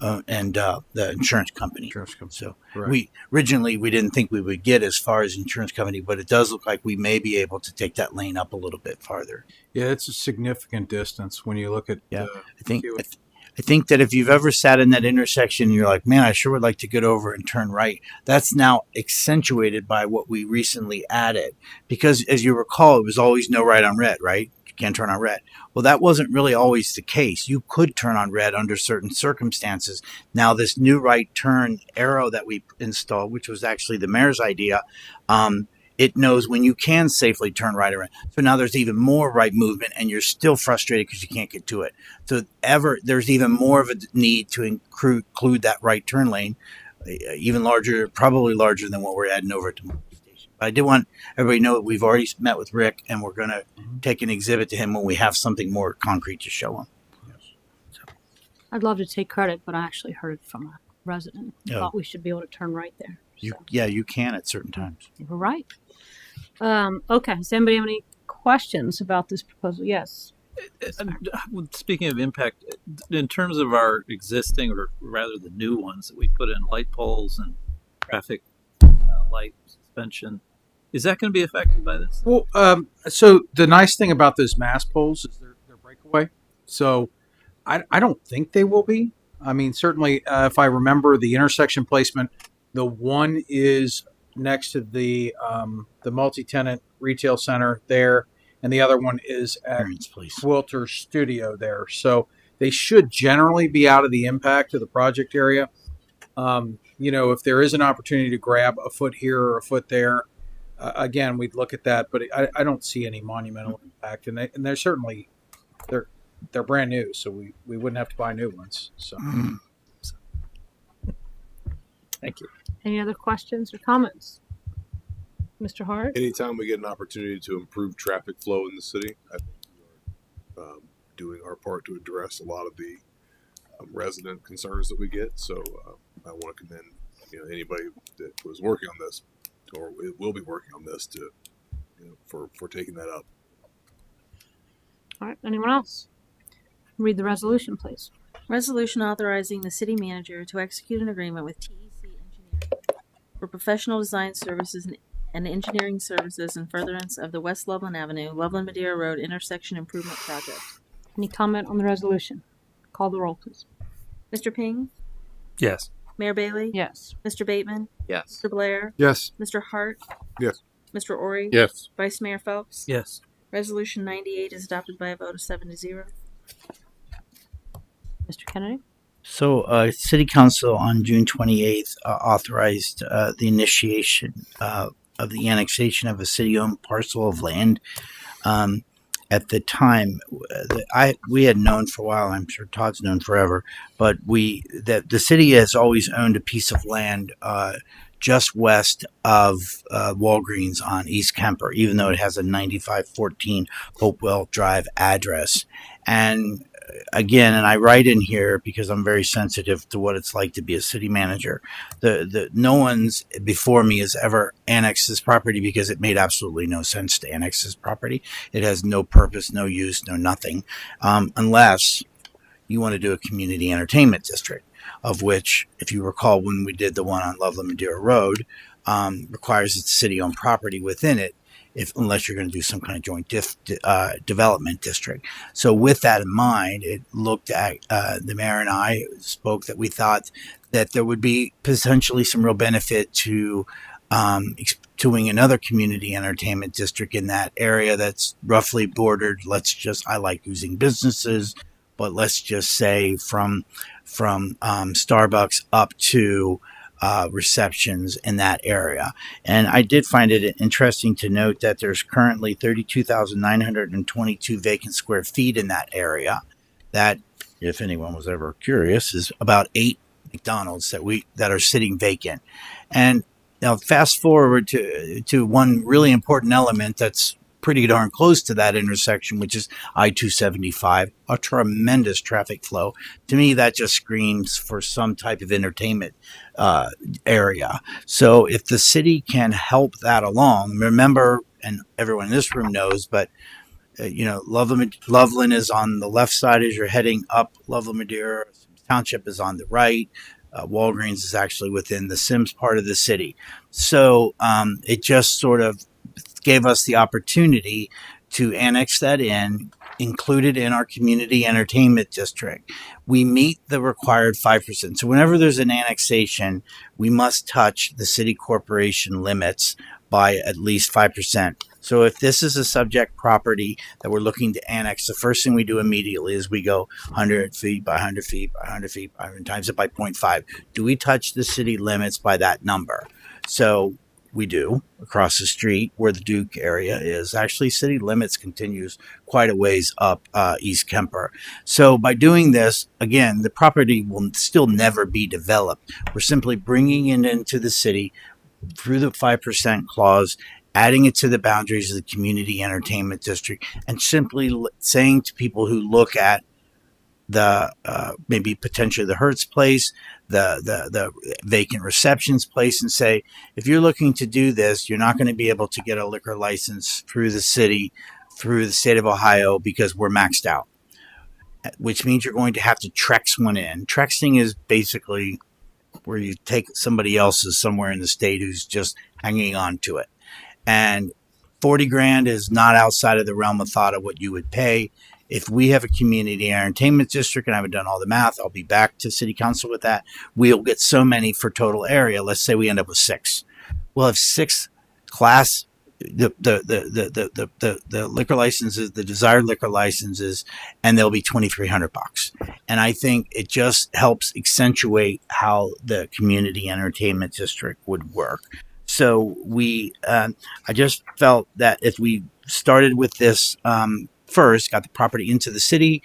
and the insurance company. So Correct. we originally didn't think we would get as far as insurance company, but it does look like we may be able to take that lane up a little bit farther. Yeah, it's a significant distance when you look at. I think that if you've ever sat in that intersection and you're like, man, I sure would like to get over and turn right, that's now accentuated by what we recently added. Because as you recall, it was always no right on red, right? You can't turn on red. Well, that wasn't really always the case. You could turn on red under certain circumstances. Now, this new right turn arrow that we installed, which was actually the mayor's idea, it knows when you can safely turn right around. So now there's even more right movement, and you're still frustrated because you can't get to it. So there's even more of a need to include that right turn lane, even larger, probably larger than what we're adding over at the station. But I did want everybody to know that we've already met with Rick, and we're going to take an exhibit to him when we have something more concrete to show him. I'd love to take credit, but I actually heard it from a resident. Thought we should be able to turn right there. You can at certain times. You're right. Okay. Does anybody have any questions about this proposal? Yes. Speaking of impact, in terms of our existing, or rather the new ones that we put in, light poles and traffic light suspension, is that going to be affected by this? Well, so the nice thing about those mast poles is they're breakaway. So I don't think they will be. I mean, certainly, if I remember the intersection placement, the one is next to the multi-tenant retail center there, and the other one is at Quilter's studio there. So they should generally be out of the impact of the project area. If there is an opportunity to grab a foot here or a foot there, again, we'd look at that. But I don't see any monumental impact, and they're certainly they're brand new, so we wouldn't have to buy new ones. So. Thank you. Any other questions or comments? Mr. Hart? Anytime we get an opportunity to improve traffic flow in the city, I think we are doing our part to address a lot of the resident concerns that we get. So I want to commend anybody that was working on this or will be working on this to for taking that up. All right. Anyone else? Read the resolution, please. Resolution authorizing the city manager to execute an agreement with TEC Engineering for professional design services and engineering services in furtherance of the West Loveland Avenue, Loveland Madeira Road intersection improvement project. Any comment on the resolution? Call the roll, please. Mr. Ping, Yes. Mayor Bailey, Yes. Mr. Bateman, Yes. Mr. Blair, Yes. Mr. Hart, Yes. Mr. Ori, Yes. Vice Mayor Phelps. Yes. Resolution 98 is adopted by a vote of 7 to 0. Mr. Kennedy? So, City Council on June 28th authorized the initiation of the annexation of a city-owned parcel of land. At the time, we had known for a while. I'm sure Todd's known forever, but that the city has always owned a piece of land just west of Walgreens on East Kemper, even though it has a 9514 Hopewell Drive address. And again, and I write in here because I'm very sensitive to what it's like to be a city manager. No one's before me has ever annexed this property because it made absolutely no sense to annex this property. It has no purpose, no use, no nothing, unless you want to do a community entertainment district, of which, if you recall, when we did the one on Loveland Madeira Road, requires its city-owned property within it, unless you're going to do some kind of joint development district. So with that in mind, it looked at, the mayor and I spoke that we thought that there would be potentially some real benefit to doing another community entertainment district in that area that's roughly bordered, I like using businesses, but let's just say from Starbucks up to receptions in that area. And I did find it interesting to note that there's currently 32,922 vacant square feet in that area. That, if anyone was ever curious, is about 8 McDonald's that are sitting vacant. And now fast forward to one really important element that's pretty darn close to that intersection, which is I-275, a tremendous traffic flow. To me, that just screams for some type of entertainment area. So if the city can help that along, remember, and everyone in this room knows, but Loveland is on the left side as you're heading up Loveland Madeira. Township is on the right. Walgreens is actually within the Sims part of the city. So it just sort of gave us the opportunity to annex that in, include it in our community entertainment district. We meet the required 5%. So whenever there's an annexation, we must touch the city corporation limits by at least 5%. So if this is a subject property that we're looking to annex, the first thing we do immediately is we go 100 feet by 100 feet by 100 feet and times it by 0.5. Do we touch the city limits by that number? So we do. Across the street where the Duke area is, actually city limits continues quite a ways up East Kemper. So by doing this, again, the property will still never be developed. We're simply bringing it into the city through the 5% clause, adding it to the boundaries of the community entertainment district, and simply saying to people who look at the maybe potentially the Hertz place, the vacant receptions place, and say, if you're looking to do this, you're not going to be able to get a liquor license through the city, through the state of Ohio, because we're maxed out, which means you're going to have to Trex one in. Trexing is basically where you take somebody else's somewhere in the state who's just hanging on to it. And 40 grand is not outside of the realm of thought of what you would pay. If we have a community entertainment district, and I haven't done all the math, I'll be back to city council with that. We'll get so many for total area. Let's say we end up with 6. We'll have 6 class, the liquor licenses, the desired liquor licenses, and they'll be $2,300. And I think it just helps accentuate how the community entertainment district would work. So I just felt that if we started with this first, got the property into the city,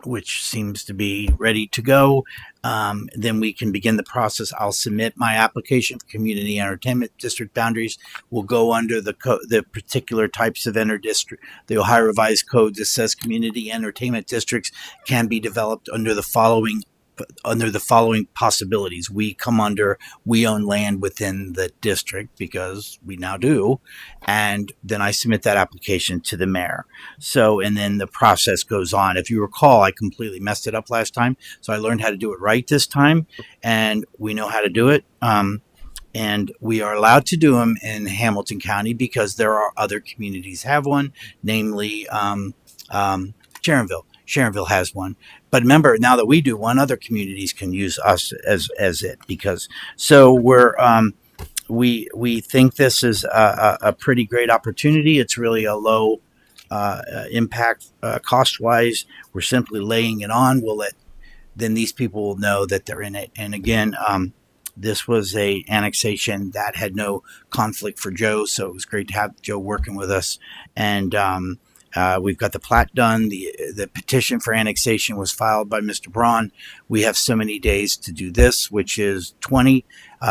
which seems to be ready to go, then we can begin the process. I'll submit my application for community entertainment district boundaries. Will go under the particular types of district. The Ohio Revised Code that says community entertainment districts can be developed under the following under the following possibilities. We own land within the district because we now do. And then I submit that application to the mayor. So, and then the process goes on. If you recall, I completely messed it up last time. So I learned how to do it right this time, and we know how to do it. And we are allowed to do them in Hamilton County because there are other communities have one, namely Sharonville. Sharonville has one. But remember, now that we do one, other communities can use us as it, because so we think this is a pretty great opportunity. It's really a low impact cost wise. We're simply laying it on. Then these people will know that they're in it. And again, this was a annexation that had no conflict for Joe, so it was great to have Joe working with us. And we've got the plat done. The petition for annexation was filed by Mr. Braun. We have so many days to do this, which is 20.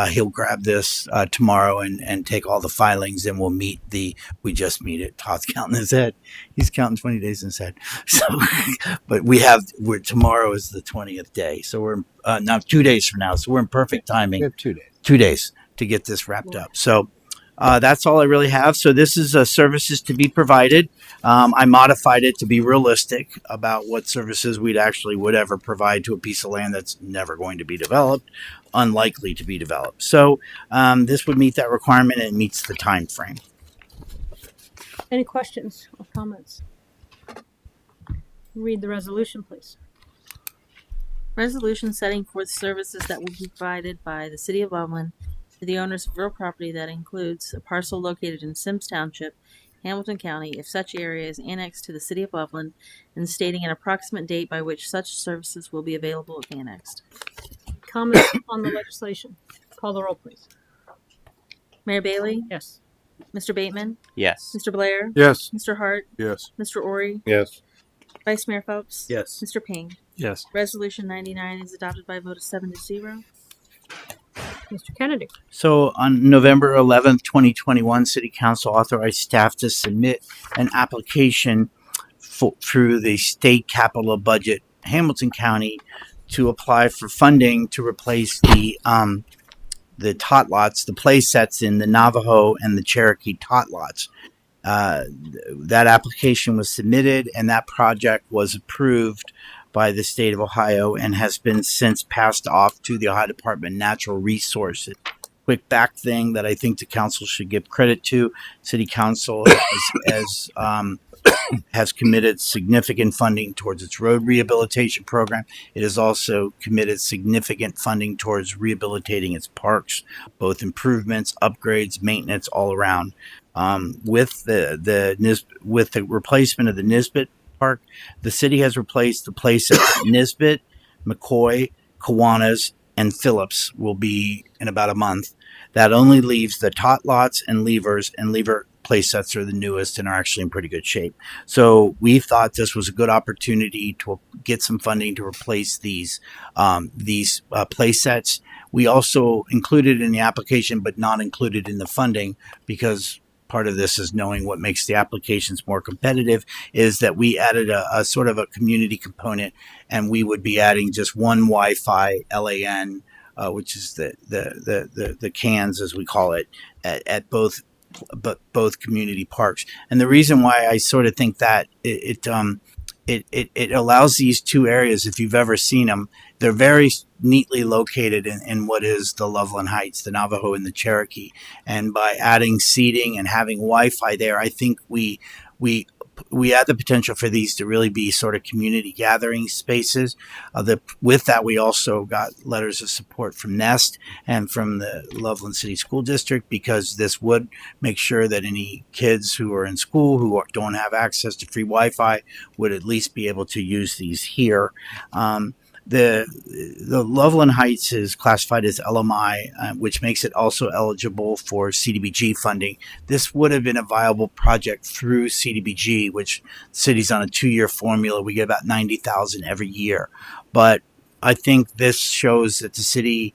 He'll grab this tomorrow and take all the filings, and we'll we just meet it. Todd's counting his head. He's counting 20 days in his head. So, but tomorrow is the 20th day. So we're now 2 days from now. So we're in perfect timing. We have 2 days. 2 days to get this wrapped up. So that's all I really have. So this is services to be provided. I modified it to be realistic about what services would ever provide to a piece of land that's never going to be developed, unlikely to be developed. So this would meet that requirement, and it meets the time frame. Any questions or comments? Read the resolution, please. Resolution setting forth services that will be provided by the City of Loveland to the owners of real property that includes a parcel located in Sims Township, Hamilton County, if such area is annexed to the City of Loveland, and stating an approximate date by which such services will be available if annexed. Comments on the legislation? Call the roll, please. Mayor Bailey? Yes. Mr. Bateman? Yes. Mr. Blair? Yes. Mr. Hart? Yes. Mr. Ori? Yes. Vice Mayor Phelps? Yes. Mr. Ping? Yes. Resolution 99 is adopted by a vote of 7-0. Mr. Kennedy. So on November 11th, 2021, City Council authorized staff to submit an application through the state capital budget, Hamilton County, to apply for funding to replace the tot lots, the play sets in the Navajo and the Cherokee tot lots. That application was submitted, and that project was approved by the state of Ohio and has been since passed off to the Ohio Department of Natural Resources. Quick back thing that I think the council should give credit to: City Council has committed significant funding towards its road rehabilitation program. It has also committed significant funding towards rehabilitating its parks, both improvements, upgrades, maintenance, all around. With the replacement of the Nisbet Park, the city has replaced the places Nisbet, McCoy, Kiwanis, and Phillips will be in about a month. That only leaves the tot lots and Lever play sets are the newest and are actually in pretty good shape. So we thought this was a good opportunity to get some funding to replace these play sets. We also included in the application, but not included in the funding, because part of this is knowing what makes the applications more competitive, is that we added a sort of a community component, and we would be adding just one Wi-Fi LAN, which is the cans, as we call it, at both community parks. And the reason why I sort of think that it allows these two areas, if you've ever seen them, they're very neatly located in what is the Loveland Heights, the Navajo and the Cherokee. And by adding seating and having Wi-Fi there, I think we add the potential for these to really be sort of community gathering spaces. With that, we also got letters of support from Nest and from the Loveland City School District, because this would make sure that any kids who are in school who don't have access to free Wi-Fi would at least be able to use these here. The Loveland Heights is classified as LMI, which makes it also eligible for CDBG funding. This would have been a viable project through CDBG, which the city's on a 2-year formula. We get about $90,000 every year. But I think this shows that the city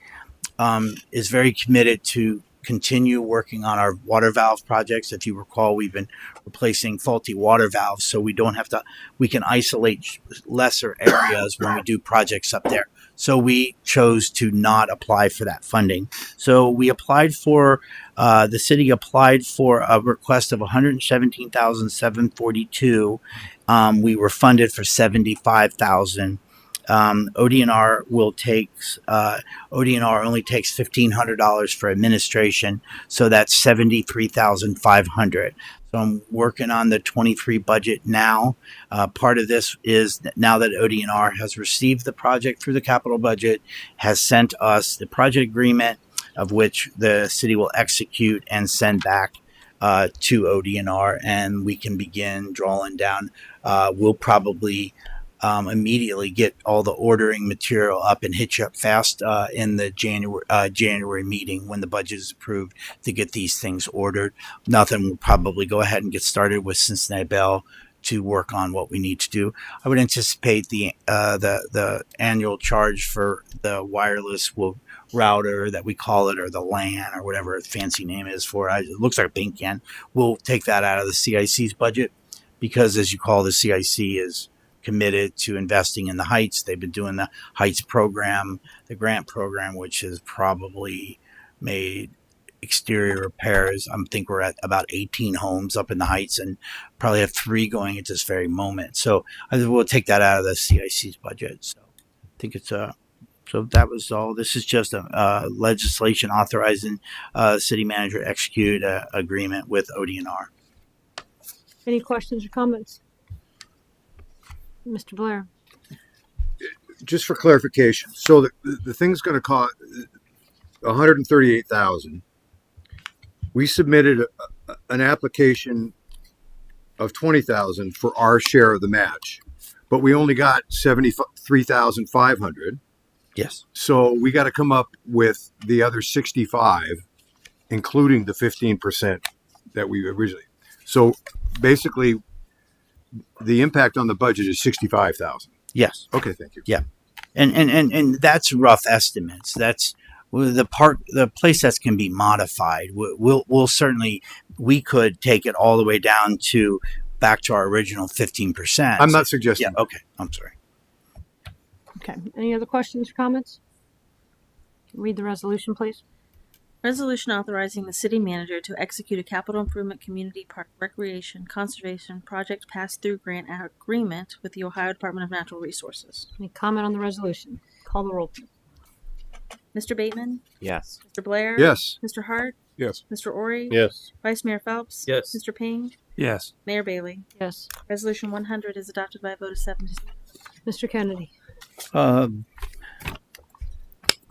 is very committed to continue working on our water valve projects. If you recall, we've been replacing faulty water valves, so we can isolate lesser areas when we do projects up there. So we chose to not apply for that funding. So we applied for, the city applied for a request of $117,742. We were funded for $75,000. ODNR ODNR only takes $1,500 for administration, so that's $73,500. So I'm working on the 23 budget now. Part of this is that now that ODNR has received the project through the capital budget, has sent us the project agreement, of which the city will execute and send back to ODNR, and we can begin drawing down. We'll probably immediately get all the ordering material up and hit you up fast in the January meeting when the budget is approved to get these things ordered. Nothing will probably go ahead and get started with Cincinnati Bell to work on what we need to do. I would anticipate the annual charge for the wireless router that we call it, or the LAN, or whatever its fancy name is for it. It looks like a paint can. We'll take that out of the CIC's budget because, as you call, the CIC is committed to investing in the Heights. They've been doing the Heights program, the grant program, which has probably made exterior repairs. I think we're at about 18 homes up in the Heights and probably have 3 going at this very moment. So I think we'll take that out of the CIC's budget. So I think it's so that was all. This is just a legislation authorizing city manager to execute an agreement with ODNR. Any questions or comments? Mr. Blair. Just for clarification, so the thing's going to cost $138,000. We submitted an application of $20,000 for our share of the match, but we only got $73,500. Yes. So we got to come up with the other 65, including the 15% that we originally. So basically, the impact on the budget is 65,000. Yes. Okay, thank you. Yeah, and that's rough estimates. That's the place that can be modified. We'll certainly, we could take it all the way down to back to our original 15%. I'm not suggesting. Yeah. Okay. I'm sorry. Okay. Any other questions or comments? Read the resolution, please. Resolution authorizing the city manager to execute a capital improvement community park recreation conservation project pass-through grant agreement with the Ohio Department of Natural Resources. Any comment on the resolution? Call the roll, please. Mr. Bateman? Yes. Mr. Blair? Yes. Mr. Hart? Yes. Mr. Ori? Yes. Vice Mayor Phelps? Yes. Mr. Ping? Yes. Mayor Bailey? Yes. Resolution 100 is adopted by a vote of 7 to 0. Mr. Kennedy.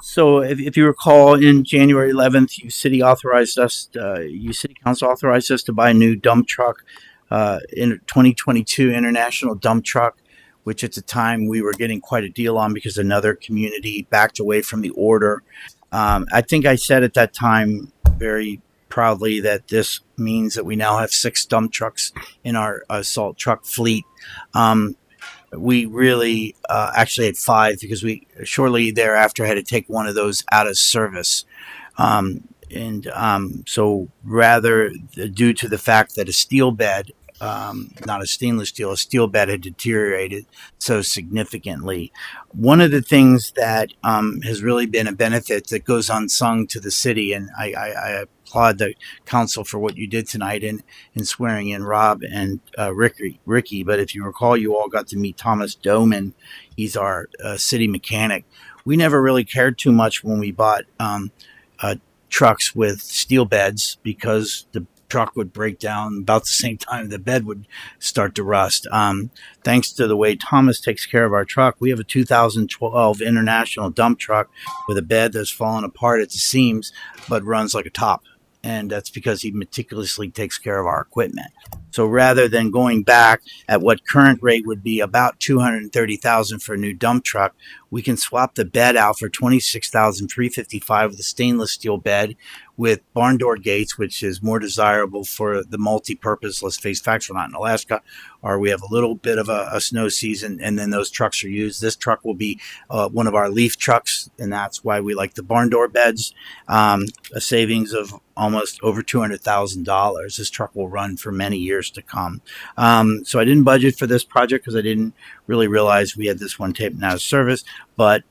So if you recall, in January 11th, city council authorized us to buy a new dump truck, in 2022 International dump truck, which at the time we were getting quite a deal on because another community backed away from the order. I think I said at that time very proudly that this means that we now have 6 dump trucks in our salt truck fleet. We really actually had 5 because we shortly thereafter had to take one of those out of service. So rather, due to the fact that a steel bed, not a stainless steel, a steel bed had deteriorated so significantly. One of the things that has really been a benefit that goes unsung to the city, and I applaud the council for what you did tonight in swearing in Rob and Ricky. But if you recall, you all got to meet Thomas Doman. He's our city mechanic. We never really cared too much when we bought trucks with steel beds because the truck would break down about the same time the bed would start to rust. Thanks to the way Thomas takes care of our truck, we have a 2012 International dump truck with a bed that's fallen apart at the seams but runs like a top. And that's because he meticulously takes care of our equipment. So rather than going back at what current rate would be about $230,000 for a new dump truck, we can swap the bed out for $26,355 with a stainless steel bed with barn door gates, which is more desirable for the multi-purpose. Let's face facts, we're not in Alaska, or we have a little bit of a snow season, and then those trucks are used. This truck will be one of our leaf trucks, and that's why we like the barn door beds. A savings of almost over $200,000. This truck will run for many years to come. So I didn't budget for this project because I didn't really realize we had this one taken out of service. But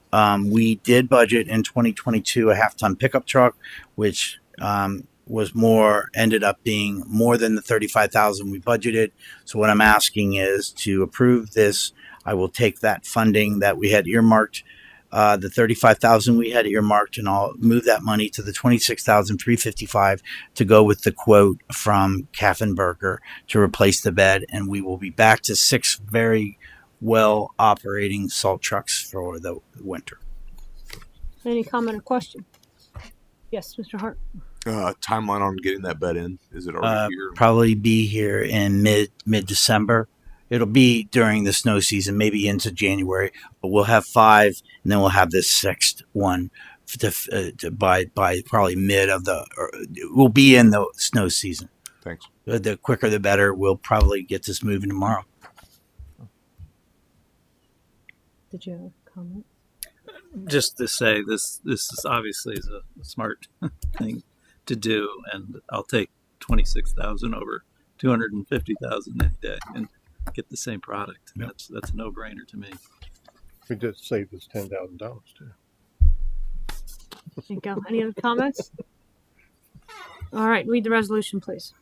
we did budget in 2022 a half-ton pickup truck, which ended up being more than the $35,000 we budgeted. So what I'm asking is to approve this. I will take that funding that we had earmarked, the $35,000 we had earmarked, and I'll move that money to the $26,355 to go with the quote from Kaffenberger to replace the bed, and we will be back to 6 very well operating salt trucks for the winter. Any comment or question? Yes, Mr. Hart. Timeline on getting that bed in? Is it already here? Probably be here in mid-December. It'll be during the snow season, maybe into January, but we'll have 5, and then we'll have this 6th one by probably we'll be in the snow season. Thanks. The quicker the better. We'll probably get this moving tomorrow. Did you have a comment? Just to say, this is obviously a smart thing to do, and I'll take 26,000 over 250,000 any day and get the same product. Yep. That's a no-brainer to me. We just saved us $10,000 too. Thank you. Any other comments? All right, read the resolution, please.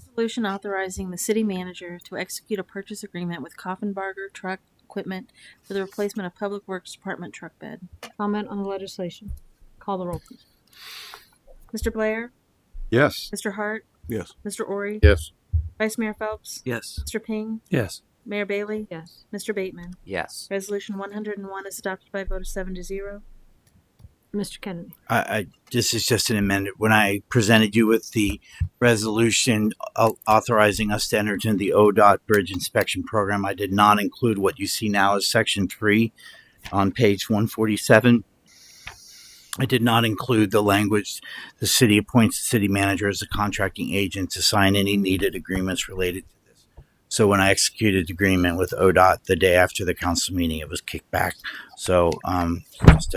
Resolution authorizing the city manager to execute a purchase agreement with Kaffenberger Truck Equipment for the replacement of Public Works Department truck bed. Comment on the legislation. Call the roll, please. Mr. Blair? Yes. Mr. Hart? Yes. Mr. Ori? Yes. Vice Mayor Phelps? Yes. Mr. Ping? Yes. Mayor Bailey? Yes. Mr. Bateman? Yes. Resolution 101 is adopted by a vote of 7-0. Mr. Kennedy. This is just an amendment. When I presented you with the resolution authorizing us to enter into the ODOT Bridge Inspection Program, I did not include what you see now as Section 3 on page 147. I did not include the language, the city appoints the city manager as a contracting agent to sign any needed agreements related to this. So when I executed the agreement with ODOT the day after the council meeting, it was kicked back. So just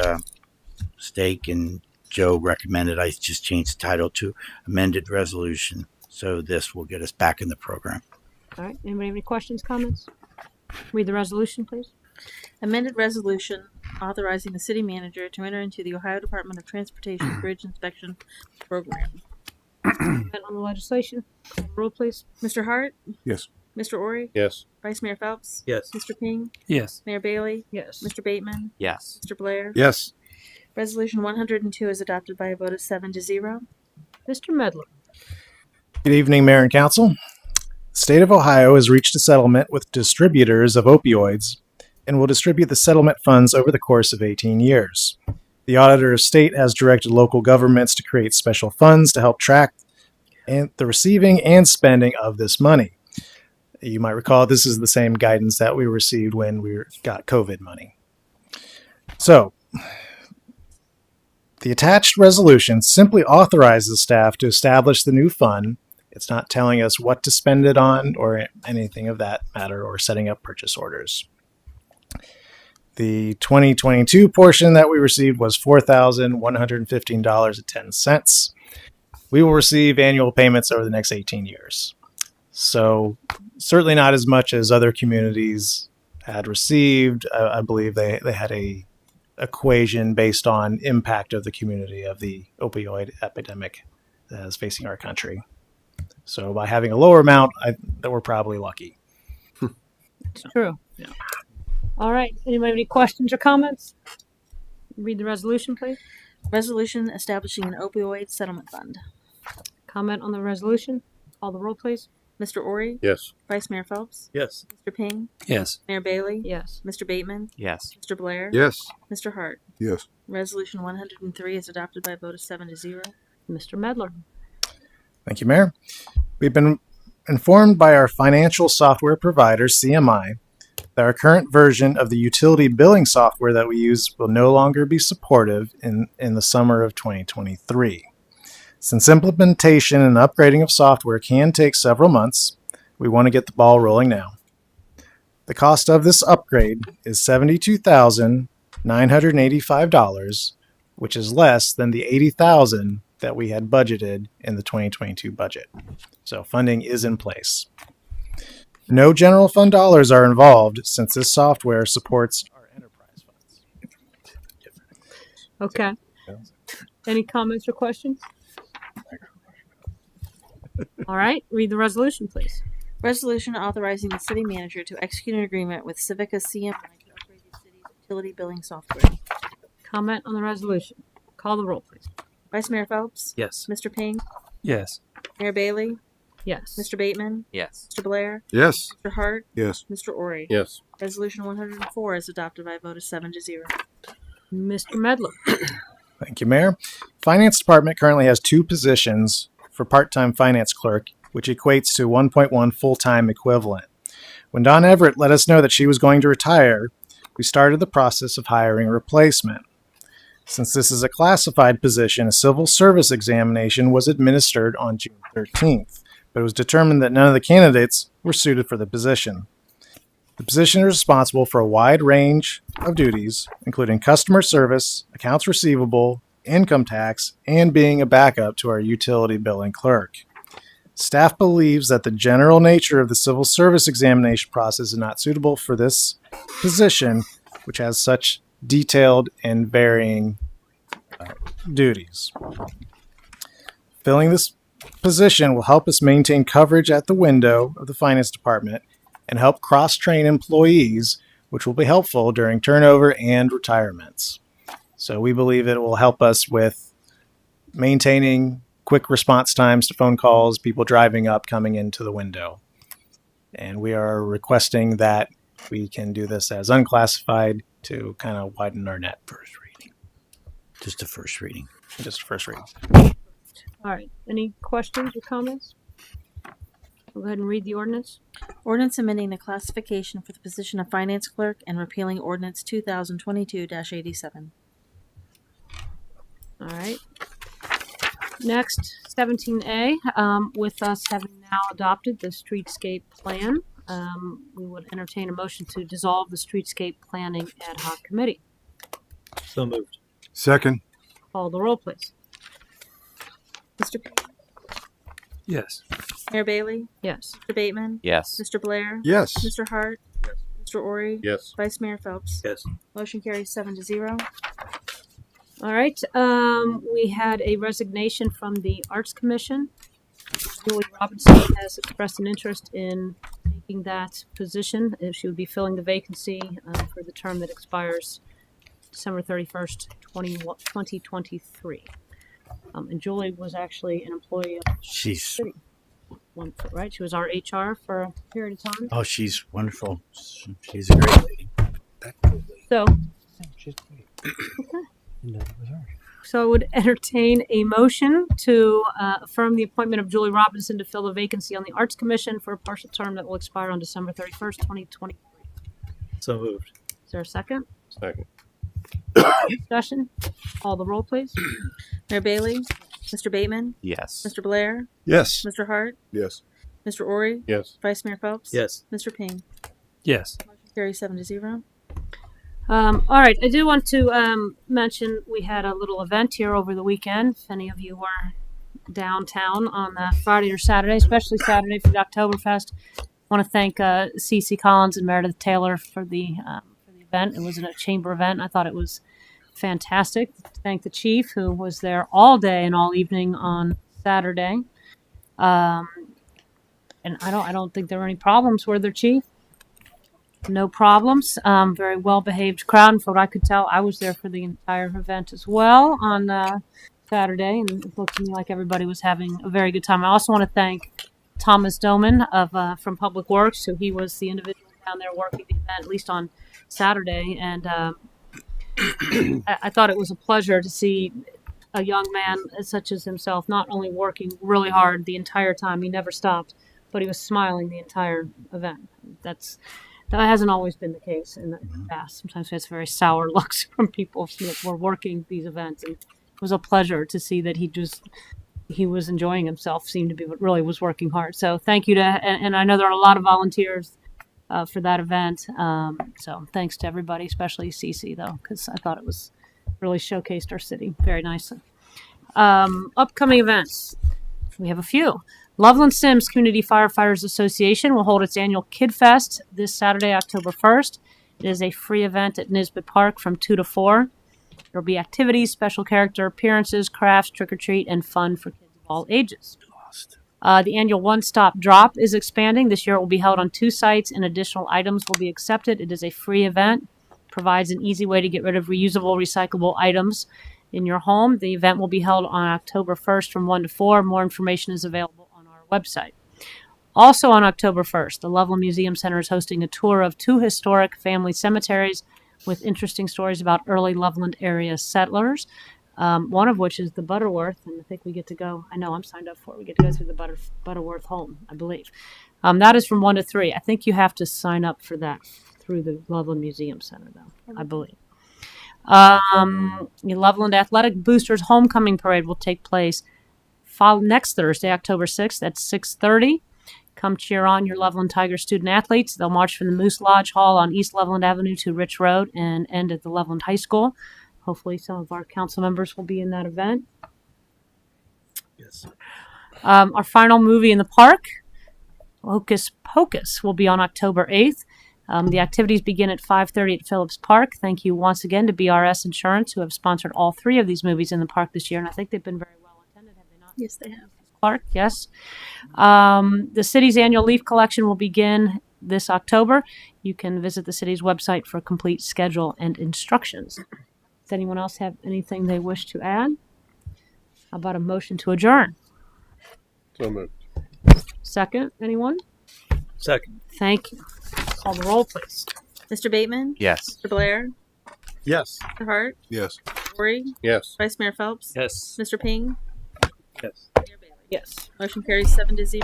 Stake and Joe recommended I just change the title to amended resolution. So this will get us back in the program. All right. Anybody have any questions, comments? Read the resolution, please. Amended resolution authorizing the city manager to enter into the Ohio Department of Transportation Bridge Inspection Program. Comment on the legislation. Call the roll, please. Mr. Hart? Yes. Mr. Ori? Yes. Vice Mayor Phelps? Yes. Mr. Ping? Yes. Mayor Bailey? Yes. Mr. Bateman? Yes. Mr. Blair? Yes. Resolution 102 is adopted by a vote of 7-0. Mr. Medler. Good evening, Mayor and Council. The state of Ohio has reached a settlement with distributors of opioids and will distribute the settlement funds over the course of 18 years. The Auditor of State has directed local governments to create special funds to help track the receiving and spending of this money. You might recall this is the same guidance that we received when we got COVID money. So, the attached resolution simply authorizes staff to establish the new fund. It's not telling us what to spend it on or anything of that matter or setting up purchase orders. The 2022 portion that we received was $4,115.10. We will receive annual payments over the next 18 years. So certainly not as much as other communities had received. I believe they had a equation based on impact of the community of the opioid epidemic that is facing our country. So by having a lower amount, that we're probably lucky. It's true. Yeah. All right. Anybody have any questions or comments? Read the resolution, please. Resolution establishing an opioid settlement fund. Comment on the resolution. Call the roll, please. Mr. Ori? Yes. Vice Mayor Phelps? Yes. Mr. Ping? Yes. Mayor Bailey? Yes. Mr. Bateman? Yes. Mr. Blair? Yes. Mr. Hart? Yes. Resolution 103 is adopted by a vote of 7-0. Mr. Medler. Thank you, Mayor. We've been informed by our financial software provider, CMI, that our current version of the utility billing software that we use will no longer be supportive in the summer of 2023. Since implementation and upgrading of software can take several months, we want to get the ball rolling now. The cost of this upgrade is $72,985, which is less than the $80,000 that we had budgeted in the 2022 budget. So funding is in place. No general fund dollars are involved since this software supports our enterprise funds. Okay. Any comments or questions? All right, read the resolution, please. Resolution authorizing the city manager to execute an agreement with Civica CMI to upgrade the city's utility billing software. Comment on the resolution. Call the roll, please. Vice Mayor Phelps? Yes. Mr. Ping? Yes. Mayor Bailey? Yes. Mr. Bateman? Yes. Mr. Blair? Yes. Mr. Hart? Yes. Mr. Ori? Yes. Resolution 104 is adopted by a vote of 7-0. Mr. Medler. Thank you, Mayor. Finance Department currently has 2 positions for part-time finance clerk, which equates to 1.1 full-time equivalent. When Dawn Everett let us know that she was going to retire, we started the process of hiring a replacement. Since this is a classified position, a civil service examination was administered on June 13th, but it was determined that none of the candidates were suited for the position. The position is responsible for a wide range of duties, including customer service, accounts receivable, income tax, and being a backup to our utility billing clerk. Staff believes that the general nature of the civil service examination process is not suitable for this position, which has such detailed and varying duties. Filling this position will help us maintain coverage at the window of the finance department and help cross-train employees, which will be helpful during turnover and retirements. So we believe it will help us with maintaining quick response times to phone calls, people driving up, coming into the window. And we are requesting that we can do this as unclassified to kind of widen our net. First reading. Just a first reading. Just first reading. All right. Any questions or comments? Go ahead and read the ordinance. Ordinance amending the classification for the position of finance clerk and repealing ordinance 2022-87. All right. Next, 17A, with us having now adopted the streetscape plan, we would entertain a motion to dissolve the streetscape planning ad hoc committee. So moved. Second. Call the roll, please. Mr. Ping? Yes. Mayor Bailey? Yes. Mr. Bateman? Yes. Mr. Blair? Yes. Mr. Hart? Yes. Mr. Ori? Yes. Vice Mayor Phelps? Yes. Motion carries 7-0. All right. We had a resignation from the Arts Commission. Julie Robinson has expressed an interest in taking that position. She would be filling the vacancy for the term that expires December 31st, 2023. And Julie was actually an employee of the She's city. Right? She was our HR for a period of time. oh, she's wonderful. She's a great lady. So, I would entertain a motion to affirm the appointment of Julie Robinson to fill the vacancy on the Arts Commission for a partial term that will expire on December 31st, 2023. So moved. Is there a second? Second. Discussion? Call the roll, please. Mayor Bailey? Mr. Bateman? Yes. Mr. Blair? Yes. Mr. Hart? Yes. Mr. Ori? Yes. Vice Mayor Phelps? Yes. Mr. Ping? Yes. Motion carries 7-0. All right. I do want to mention we had a little event here over the weekend. If any of you were downtown on Friday or Saturday, especially Saturday for the Oktoberfest, I want to thank Cece Collins and Meredith Taylor for the event. It was a chamber event. I thought it was fantastic. Thank the chief who was there all day and all evening on Saturday. And I don't think there were any problems, were there, Chief? No problems. Very well behaved crowd. And from what I could tell, I was there for the entire event as well on Saturday, and it looked to me like everybody was having a very good time. I also want to thank Thomas Doman from Public Works, who he was the individual down there working the event, at least on Saturday, and I thought it was a pleasure to see a young man such as himself not only working really hard the entire time, he never stopped, but he was smiling the entire event. That hasn't always been the case in the past. Sometimes we have very sour looks from people that were working these events, and it was a pleasure to see that he was enjoying himself, seemed to be, but really was working hard. So thank you and I know there are a lot of volunteers for that event. So thanks to everybody, especially Cece though, because I thought it was really showcased our city very nicely. Upcoming events. We have a few. Loveland Sims Community Firefighters Association will hold its annual Kid Fest this Saturday, October 1st. It is a free event at Nisbet Park from 2 to 4. There will be activities, special character appearances, crafts, trick-or-treat, and fun for kids of all ages. The annual one-stop drop is expanding. This year it will be held on 2 sites and additional items will be accepted. It is a free event. Provides an easy way to get rid of reusable, recyclable items in your home. The event will be held on October 1st from 1 to 4. More information is available on our website. Also on October 1st, the Loveland Museum Center is hosting a tour of 2 historic family cemeteries with interesting stories about early Loveland area settlers. One of which is the Butterworth, and I think we get to go. I know I'm signed up for it. We get to go through the Butterworth home, I believe. That is from 1 to 3. I think you have to sign up for that through the Loveland Museum Center, though, I believe. The Loveland Athletic Boosters Homecoming Parade will take place next Thursday, October 6th at 6:30. Come cheer on your Loveland Tiger student athletes. They'll march from the Moose Lodge Hall on East Loveland Avenue to Rich Road and end at the Loveland High School. Hopefully some of our council members will be in that event. Yes. Our final movie in the park, Hocus Pocus, will be on October 8th. The activities begin at 5:30 at Phillips Park. Thank you once again to BRS Insurance, who have sponsored all 3 of these movies in the park this year, and I think they've been very well attended, have they not? Yes, they have. Clark, yes. The city's annual leaf collection will begin this October. You can visit the city's website for a complete schedule and instructions. Does anyone else have anything they wish to add? How about a motion to adjourn? So moved. Second, anyone? Second. Thank you. Call the roll, please. Mr. Bateman? Yes. Mr. Blair? Yes. Mr. Hart? Yes. Lori? Yes. Vice Mayor Phelps? Yes. Mr. Ping? Yes. Mayor Bailey? Yes. Motion carries 7-0.